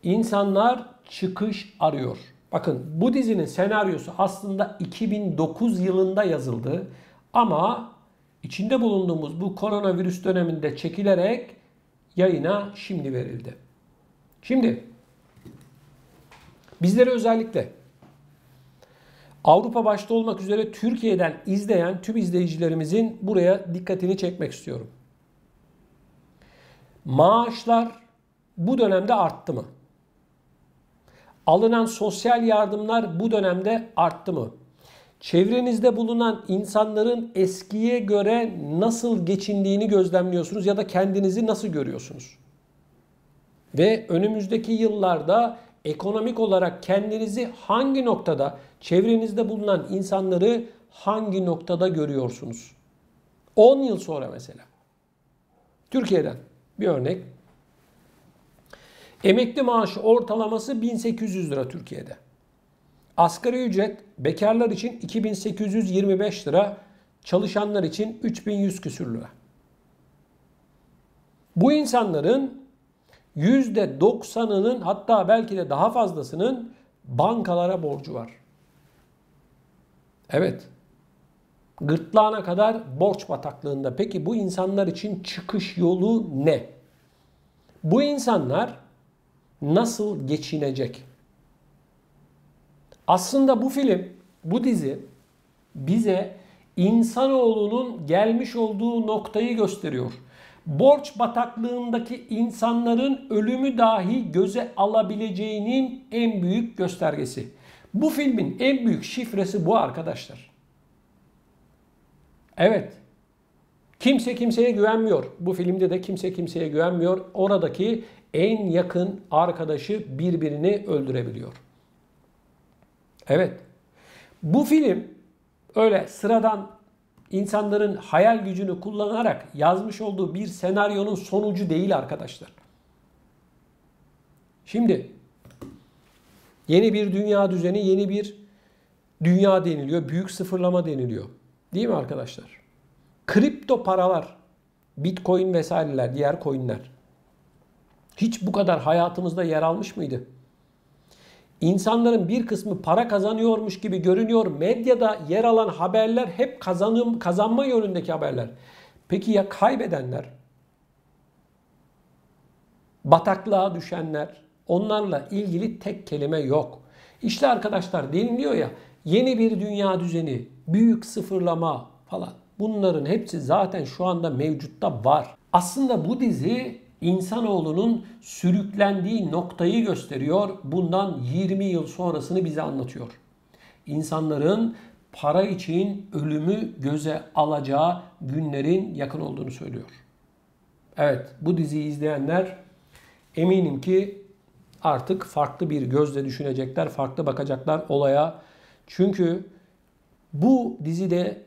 insanlar çıkış arıyor. Bakın bu dizinin senaryosu aslında 2009 yılında yazıldı ama içinde bulunduğumuz bu koronavirüs döneminde çekilerek yayına şimdi verildi. Şimdi bizleri özellikle Avrupa başta olmak üzere Türkiye'den izleyen tüm izleyicilerimizin buraya dikkatini çekmek istiyorum. Maaşlar bu dönemde arttı mı? Alınan sosyal yardımlar bu dönemde arttı mı? Çevrenizde bulunan insanların eskiye göre nasıl geçindiğini gözlemliyorsunuz ya da kendinizi nasıl görüyorsunuz? Ve önümüzdeki yıllarda ekonomik olarak kendinizi hangi noktada, çevrenizde bulunan insanları hangi noktada görüyorsunuz? 10 yıl sonra mesela. Türkiye'den bir örnek. Emekli maaşı ortalaması 1800 lira Türkiye'de. Asgari ücret bekarlar için 2825 lira, çalışanlar için 3100 küsür lira. Bu insanların %90'ının hatta belki de daha fazlasının bankalara borcu var. Evet. Gırtlağına kadar borç bataklığında. Peki bu insanlar için çıkış yolu ne? Bu insanlar nasıl geçinecek? Aslında bu film, bu dizi bize insanoğlunun gelmiş olduğu noktayı gösteriyor. Borç bataklığındaki insanların ölümü dahi göze alabileceğinin en büyük göstergesi. Bu filmin en büyük şifresi bu arkadaşlar. Evet. Kimse kimseye güvenmiyor. Bu filmde de kimse kimseye güvenmiyor. Oradaki en yakın arkadaşı birbirini öldürebiliyor. Evet. Bu film öyle sıradan insanların hayal gücünü kullanarak yazmış olduğu bir senaryonun sonucu değil arkadaşlar. Şimdi yeni bir dünya düzeni, yeni bir dünya deniliyor. Büyük sıfırlama deniliyor. Değil mi arkadaşlar? Kripto paralar, Bitcoin vesaireler, diğer coinler hiç bu kadar hayatımızda yer almış mıydı? İnsanların bir kısmı para kazanıyormuş gibi görünüyor. Medyada yer alan haberler hep kazanma yönündeki haberler. Peki ya kaybedenler? Bataklığa düşenler? Onlarla ilgili tek kelime yok. İşte arkadaşlar deniliyor ya, yeni bir dünya düzeni, büyük sıfırlama falan. Bunların hepsi zaten şu anda mevcutta var. Aslında bu dizi insanoğlunun sürüklendiği noktayı gösteriyor. Bundan 20 yıl sonrasını bize anlatıyor. İnsanların para için ölümü göze alacağı günlerin yakın olduğunu söylüyor. Evet, bu diziyi izleyenler eminim ki artık farklı bir gözle düşünecekler, farklı bakacaklar olaya. Çünkü bu dizide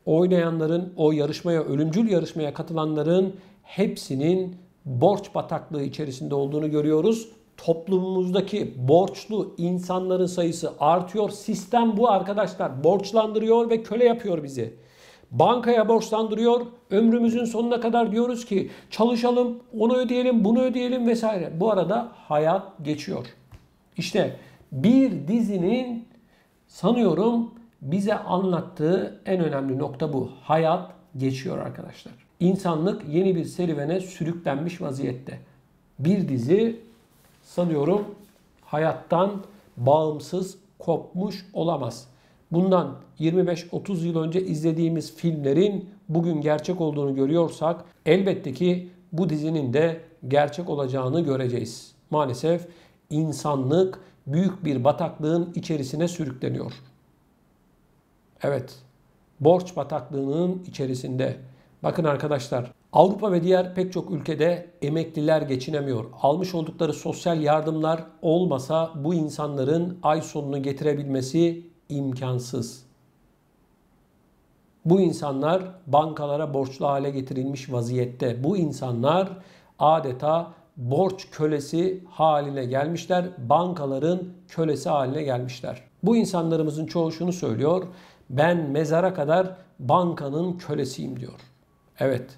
oynayanların, o yarışmaya, ölümcül yarışmaya katılanların hepsinin borç bataklığı içerisinde olduğunu görüyoruz. Toplumumuzdaki borçlu insanların sayısı artıyor. Sistem bu arkadaşlar. Borçlandırıyor ve köle yapıyor bizi. Bankaya borçlandırıyor. Ömrümüzün sonuna kadar diyoruz ki çalışalım, onu ödeyelim, bunu ödeyelim vesaire. Bu arada hayat geçiyor. İşte bir dizinin sanıyorum bize anlattığı en önemli nokta bu. Hayat geçiyor arkadaşlar. İnsanlık yeni bir serüvene sürüklenmiş vaziyette. Bir dizi sanıyorum hayattan bağımsız kopmuş olamaz. Bundan 25-30 yıl önce izlediğimiz filmlerin bugün gerçek olduğunu görüyorsak elbette ki bu dizinin de gerçek olacağını göreceğiz. Maalesef insanlık büyük bir bataklığın içerisine sürükleniyor. Evet, borç bataklığının içerisinde. Bakın arkadaşlar, Avrupa ve diğer pek çok ülkede emekliler geçinemiyor. Almış oldukları sosyal yardımlar olmasa bu insanların ay sonunu getirebilmesi imkansız. Bu insanlar bankalara borçlu hale getirilmiş vaziyette. Bu insanlar adeta borç kölesi haline gelmişler. Bankaların kölesi haline gelmişler. Bu insanlarımızın çoğu şunu söylüyor: ben mezara kadar bankanın kölesiyim diyor. Evet.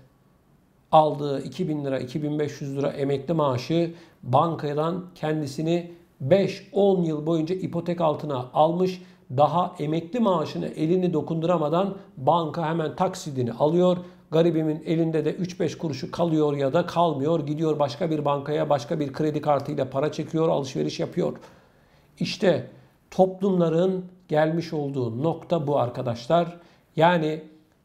Aldığı 2000 lira, 2500 lira emekli maaşı bankadan kendisini 5-10 yıl boyunca ipotek altına almış. Daha emekli maaşını elini dokunduramadan banka hemen taksidini alıyor. Garibimin elinde de 3-5 kuruşu kalıyor ya da kalmıyor. Gidiyor başka bir bankaya, başka bir kredi kartıyla para çekiyor, alışveriş yapıyor. İşte toplumların gelmiş olduğu nokta bu arkadaşlar. Yani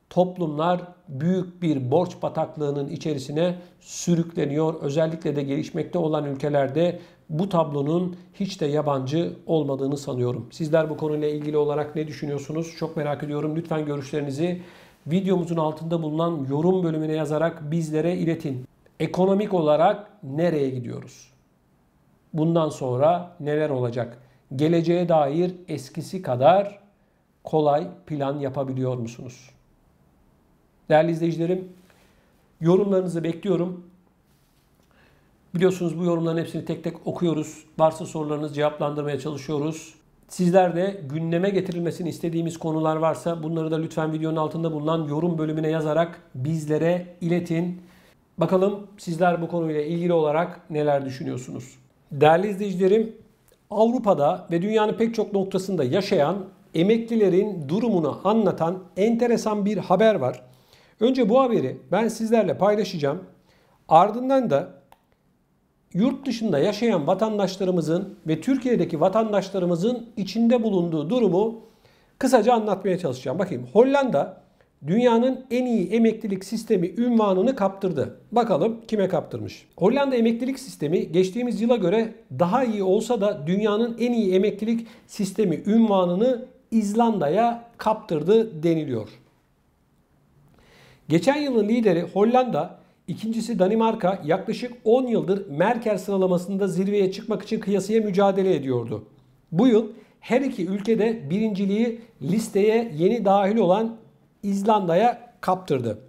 toplumlar büyük bir borç bataklığının içerisine sürükleniyor. Özellikle de gelişmekte olan ülkelerde bu tablonun hiç de yabancı olmadığını sanıyorum. Sizler bu konuyla ilgili olarak ne düşünüyorsunuz? Çok merak ediyorum. Lütfen görüşlerinizi videomuzun altında bulunan yorum bölümüne yazarak bizlere iletin. Ekonomik olarak nereye gidiyoruz? Bundan sonra neler olacak? Geleceğe dair eskisi kadar kolay plan yapabiliyor musunuz? Değerli izleyicilerim, yorumlarınızı bekliyorum. Biliyorsunuz bu yorumların hepsini tek tek okuyoruz. Varsa sorularınızı cevaplandırmaya çalışıyoruz. Sizler de gündeme getirilmesini istediğimiz konular varsa bunları da lütfen videonun altında bulunan yorum bölümüne yazarak bizlere iletin. Bakalım sizler bu konuyla ilgili olarak neler düşünüyorsunuz? Değerli izleyicilerim, Avrupa'da ve dünyanın pek çok noktasında yaşayan emeklilerin durumunu anlatan enteresan bir haber var. Önce bu haberi ben sizlerle paylaşacağım. Ardından da yurt dışında yaşayan vatandaşlarımızın ve Türkiye'deki vatandaşlarımızın içinde bulunduğu durumu kısaca anlatmaya çalışacağım. Bakayım, Hollanda dünyanın en iyi emeklilik sistemi unvanını kaptırdı. Bakalım kime kaptırmış? Hollanda emeklilik sistemi geçtiğimiz yıla göre daha iyi olsa da dünyanın en iyi emeklilik sistemi unvanını İzlanda'ya kaptırdı deniliyor. Geçen yılın lideri Hollanda, ikincisi Danimarka yaklaşık 10 yıldır Merker sıralamasında zirveye çıkmak için kıyasıya mücadele ediyordu. Bu yıl her iki ülkede birinciliği listeye yeni dahil olan İzlanda'ya kaptırdı.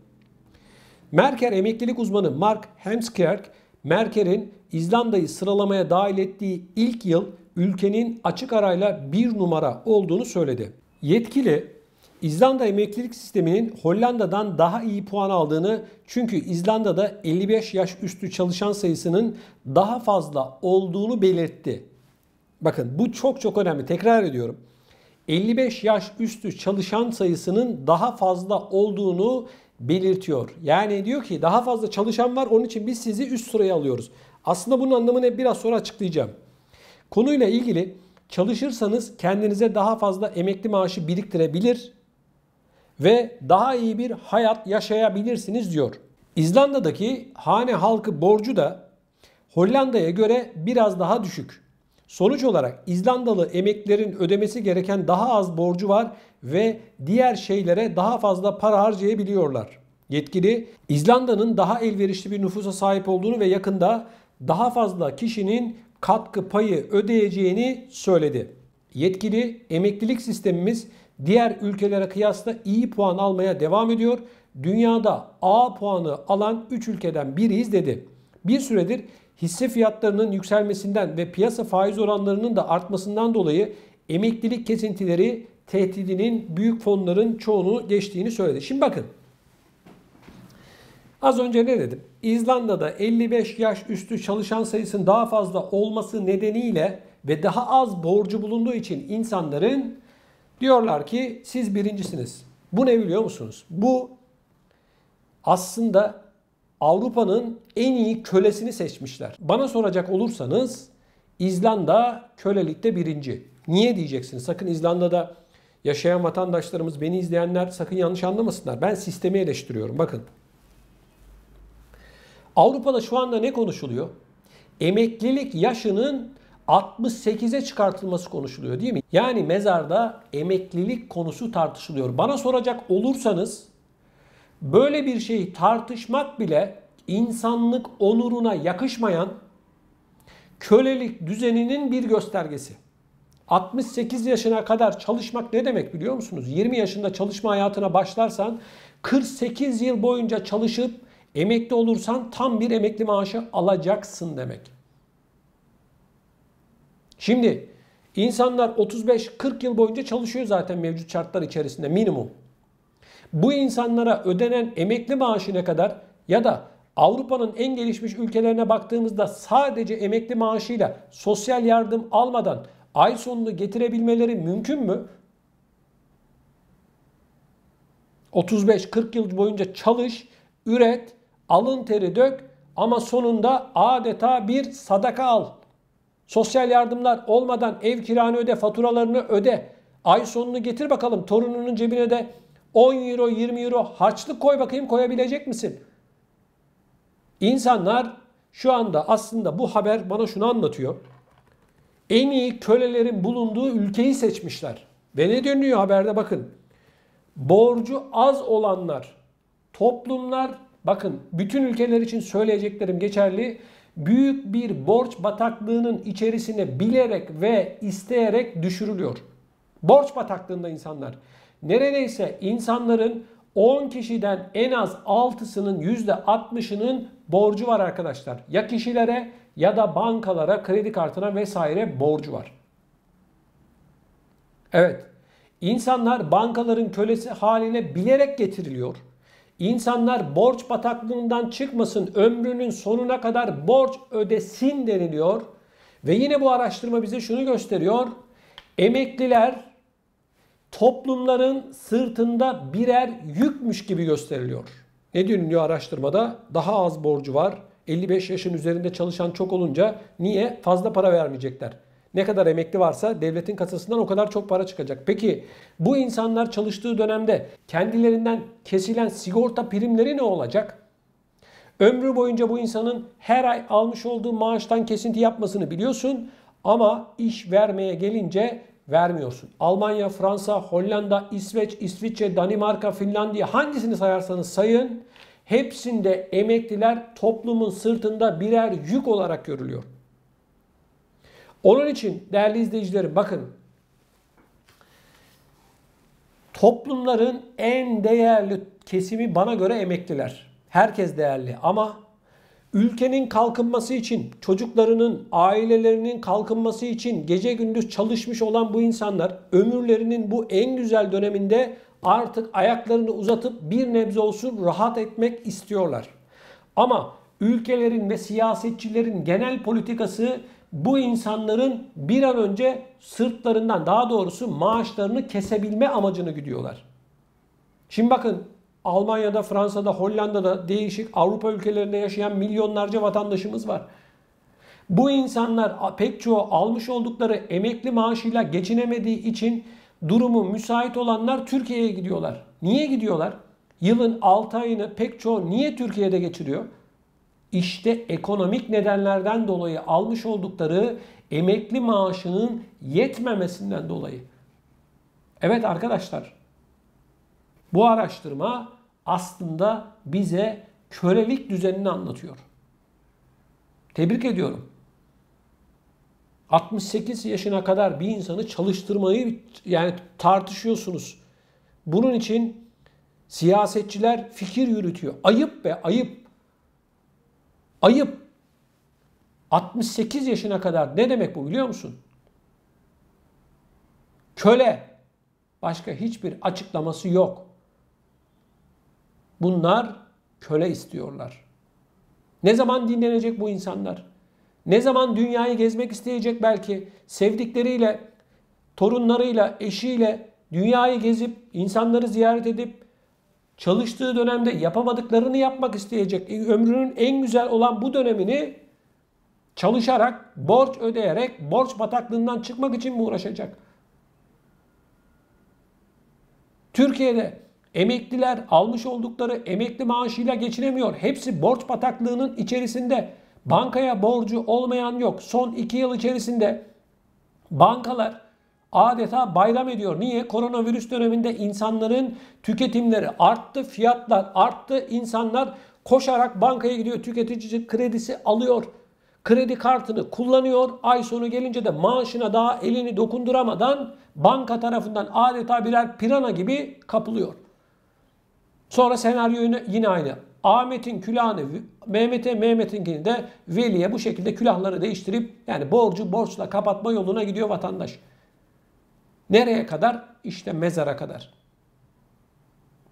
Merker emeklilik uzmanı Mark Hemskerk, Merker'in İzlanda'yı sıralamaya dahil ettiği ilk yıl ülkenin açık arayla bir numara olduğunu söyledi. Yetkili, İzlanda emeklilik sisteminin Hollanda'dan daha iyi puan aldığını, çünkü İzlanda'da 55 yaş üstü çalışan sayısının daha fazla olduğunu belirtti. Bakın bu çok önemli. Tekrar ediyorum. 55 yaş üstü çalışan sayısının daha fazla olduğunu belirtiyor. Yani diyor ki daha fazla çalışan var, onun için biz sizi üst sıraya alıyoruz. Aslında bunun anlamını biraz sonra açıklayacağım. Konuyla ilgili çalışırsanız kendinize daha fazla emekli maaşı biriktirebilir ve daha iyi bir hayat yaşayabilirsiniz diyor. İzlanda'daki hane halkı borcu da Hollanda'ya göre biraz daha düşük. Sonuç olarak İzlandalı emeklilerin ödemesi gereken daha az borcu var ve diğer şeylere daha fazla para harcayabiliyorlar. Yetkili, İzlanda'nın daha elverişli bir nüfusa sahip olduğunu ve yakında daha fazla kişinin katkı payı ödeyeceğini söyledi. Yetkili, emeklilik sistemimiz diğer ülkelere kıyasla iyi puan almaya devam ediyor. Dünyada A puanı alan 3 ülkeden biriyiz dedi. Bir süredir hisse fiyatlarının yükselmesinden ve piyasa faiz oranlarının da artmasından dolayı emeklilik kesintileri tehdidinin büyük fonların çoğunu geçtiğini söyledi. Şimdi bakın. Az önce ne dedim? İzlanda'da 55 yaş üstü çalışan sayısının daha fazla olması nedeniyle ve daha az borcu bulunduğu için insanların diyorlar ki siz birincisiniz. Bu ne biliyor musunuz? Bu aslında Avrupa'nın en iyi kölesini seçmişler. Bana soracak olursanız İzlanda kölelikte birinci. Niye diyeceksiniz? Sakın İzlanda'da yaşayan vatandaşlarımız, beni izleyenler sakın yanlış anlamasınlar. Ben sistemi eleştiriyorum. Bakın. Avrupa'da şu anda ne konuşuluyor? Emeklilik yaşının 68'e çıkartılması konuşuluyor değil mi? Yani mezarda emeklilik konusu tartışılıyor. Bana soracak olursanız Böyle bir şeyi tartışmak bile insanlık onuruna yakışmayan kölelik düzeninin bir göstergesi. 68 yaşına kadar çalışmak ne demek biliyor musunuz? 20 yaşında çalışma hayatına başlarsan 48 yıl boyunca çalışıp emekli olursan tam bir emekli maaşı alacaksın demek. Şimdi insanlar 35-40 yıl boyunca çalışıyor zaten mevcut şartlar içerisinde minimum. Bu insanlara ödenen emekli maaşı ne kadar? Ya da Avrupa'nın en gelişmiş ülkelerine baktığımızda sadece emekli maaşıyla sosyal yardım almadan ay sonunu getirebilmeleri mümkün mü? 35-40 yıl boyunca çalış, üret, alın teri dök ama sonunda adeta bir sadaka al. Sosyal yardımlar olmadan ev kiranı öde, faturalarını öde. Ay sonunu getir bakalım, torununun cebine de 10 euro 20 euro harçlık koy bakayım, koyabilecek misin? İnsanlar şu anda aslında bu haber bana şunu anlatıyor. En iyi kölelerin bulunduğu ülkeyi seçmişler. Ve ne dönüyor haberde bakın. Borcu az olanlar, toplumlar, bakın bütün ülkeler için söyleyeceklerim geçerli. Büyük bir borç bataklığının içerisine bilerek ve isteyerek düşürülüyor. Borç bataklığında insanlar. Neredeyse insanların 10 kişiden en az 6'sının %60'ının borcu var arkadaşlar. Ya kişilere ya da bankalara, kredi kartına vesaire borcu var. Evet, insanlar bankaların kölesi haline bilerek getiriliyor. İnsanlar borç bataklığından çıkmasın, ömrünün sonuna kadar borç ödesin deniliyor. Ve yine bu araştırma bize şunu gösteriyor. Emekliler toplumların sırtında birer yükmüş gibi gösteriliyor. Ne deniliyor araştırmada? Daha az borcu var. 55 yaşın üzerinde çalışan çok olunca niye? Fazla para vermeyecekler. Ne kadar emekli varsa devletin kasasından o kadar çok para çıkacak. Peki bu insanlar çalıştığı dönemde kendilerinden kesilen sigorta primleri ne olacak? Ömrü boyunca bu insanın her ay almış olduğu maaştan kesinti yapmasını biliyorsun ama iş vermeye gelince vermiyorsun. Almanya, Fransa, Hollanda, İsveç, İsviçre, Danimarka, Finlandiya hangisini sayarsanız sayın hepsinde emekliler toplumun sırtında birer yük olarak görülüyor. Onun için değerli izleyicilerim bakın toplumların en değerli kesimi bana göre emekliler. Herkes değerli ama ülkenin kalkınması için, çocuklarının, ailelerinin kalkınması için gece gündüz çalışmış olan bu insanlar ömürlerinin bu en güzel döneminde artık ayaklarını uzatıp bir nebze olsun rahat etmek istiyorlar. Ama ülkelerin ve siyasetçilerin genel politikası bu insanların bir an önce sırtlarından daha doğrusu maaşlarını kesebilme amacını güdüyorlar. Şimdi bakın Almanya'da, Fransa'da, Hollanda'da değişik Avrupa ülkelerinde yaşayan milyonlarca vatandaşımız var. Bu insanlar pek çoğu almış oldukları emekli maaşıyla geçinemediği için durumu müsait olanlar Türkiye'ye gidiyorlar. Niye gidiyorlar? Yılın 6 ayını pek çoğu niye Türkiye'de geçiriyor? İşte ekonomik nedenlerden dolayı almış oldukları emekli maaşının yetmemesinden dolayı. Evet arkadaşlar, bu araştırma aslında bize kölelik düzenini anlatıyor. Tebrik ediyorum. 68 yaşına kadar bir insanı çalıştırmayı yani tartışıyorsunuz. Bunun için siyasetçiler fikir yürütüyor. Ayıp be, ayıp. Ayıp. 68 yaşına kadar ne demek bu biliyor musun? Köle. Başka hiçbir açıklaması yok. Bunlar köle istiyorlar. Ne zaman dinlenecek bu insanlar? Ne zaman dünyayı gezmek isteyecek belki? Sevdikleriyle, torunlarıyla, eşiyle dünyayı gezip, insanları ziyaret edip, çalıştığı dönemde yapamadıklarını yapmak isteyecek. Ömrünün en güzel olan bu dönemini çalışarak, borç ödeyerek, borç bataklığından çıkmak için mi uğraşacak? Türkiye'de emekliler almış oldukları emekli maaşıyla geçinemiyor. Hepsi borç bataklığının içerisinde. Bankaya borcu olmayan yok. Son 2 yıl içerisinde bankalar adeta bayram ediyor. Niye? Koronavirüs döneminde insanların tüketimleri arttı, fiyatlar arttı. İnsanlar koşarak bankaya gidiyor, tüketici kredisi alıyor. Kredi kartını kullanıyor. Ay sonu gelince de maaşına daha elini dokunduramadan banka tarafından adeta birer pirana gibi kapılıyor. Sonra senaryo yine aynı. Ahmet'in külahını Mehmet'e, Mehmet'inkini de Veli'ye bu şekilde külahları değiştirip yani borcu borçla kapatma yoluna gidiyor vatandaş. Nereye kadar? İşte mezara kadar.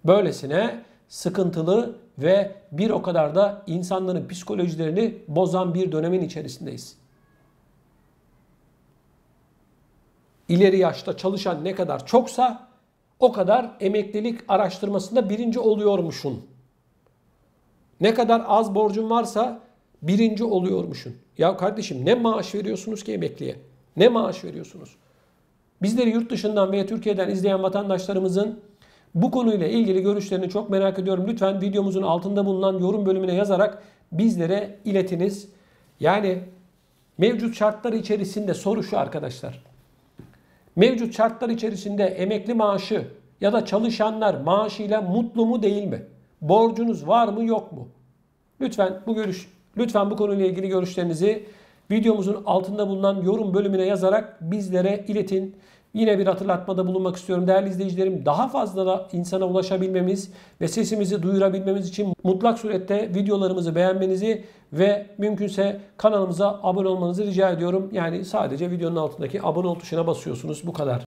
Böylesine sıkıntılı ve bir o kadar da insanların psikolojilerini bozan bir dönemin içerisindeyiz. İleri yaşta çalışan ne kadar çoksa o kadar emeklilik araştırmasında birinci oluyormuşsun. Ne kadar az borcun varsa birinci oluyormuşsun. Ya kardeşim ne maaş veriyorsunuz ki emekliye? Ne maaş veriyorsunuz? Bizleri yurt dışından veya Türkiye'den izleyen vatandaşlarımızın bu konuyla ilgili görüşlerini çok merak ediyorum. Lütfen videomuzun altında bulunan yorum bölümüne yazarak bizlere iletiniz. Yani mevcut şartlar içerisinde soru şu arkadaşlar. Mevcut şartlar içerisinde emekli maaşı ya da çalışanlar maaşıyla mutlu mu değil mi? Borcunuz var mı yok mu? Lütfen bu konuyla ilgili görüşlerinizi videomuzun altında bulunan yorum bölümüne yazarak bizlere iletin. Yine bir hatırlatmada bulunmak istiyorum değerli izleyicilerim. Daha fazla da insana ulaşabilmemiz ve sesimizi duyurabilmemiz için mutlak surette videolarımızı beğenmenizi ve mümkünse kanalımıza abone olmanızı rica ediyorum. Yani sadece videonun altındaki abone ol tuşuna basıyorsunuz. Bu kadar.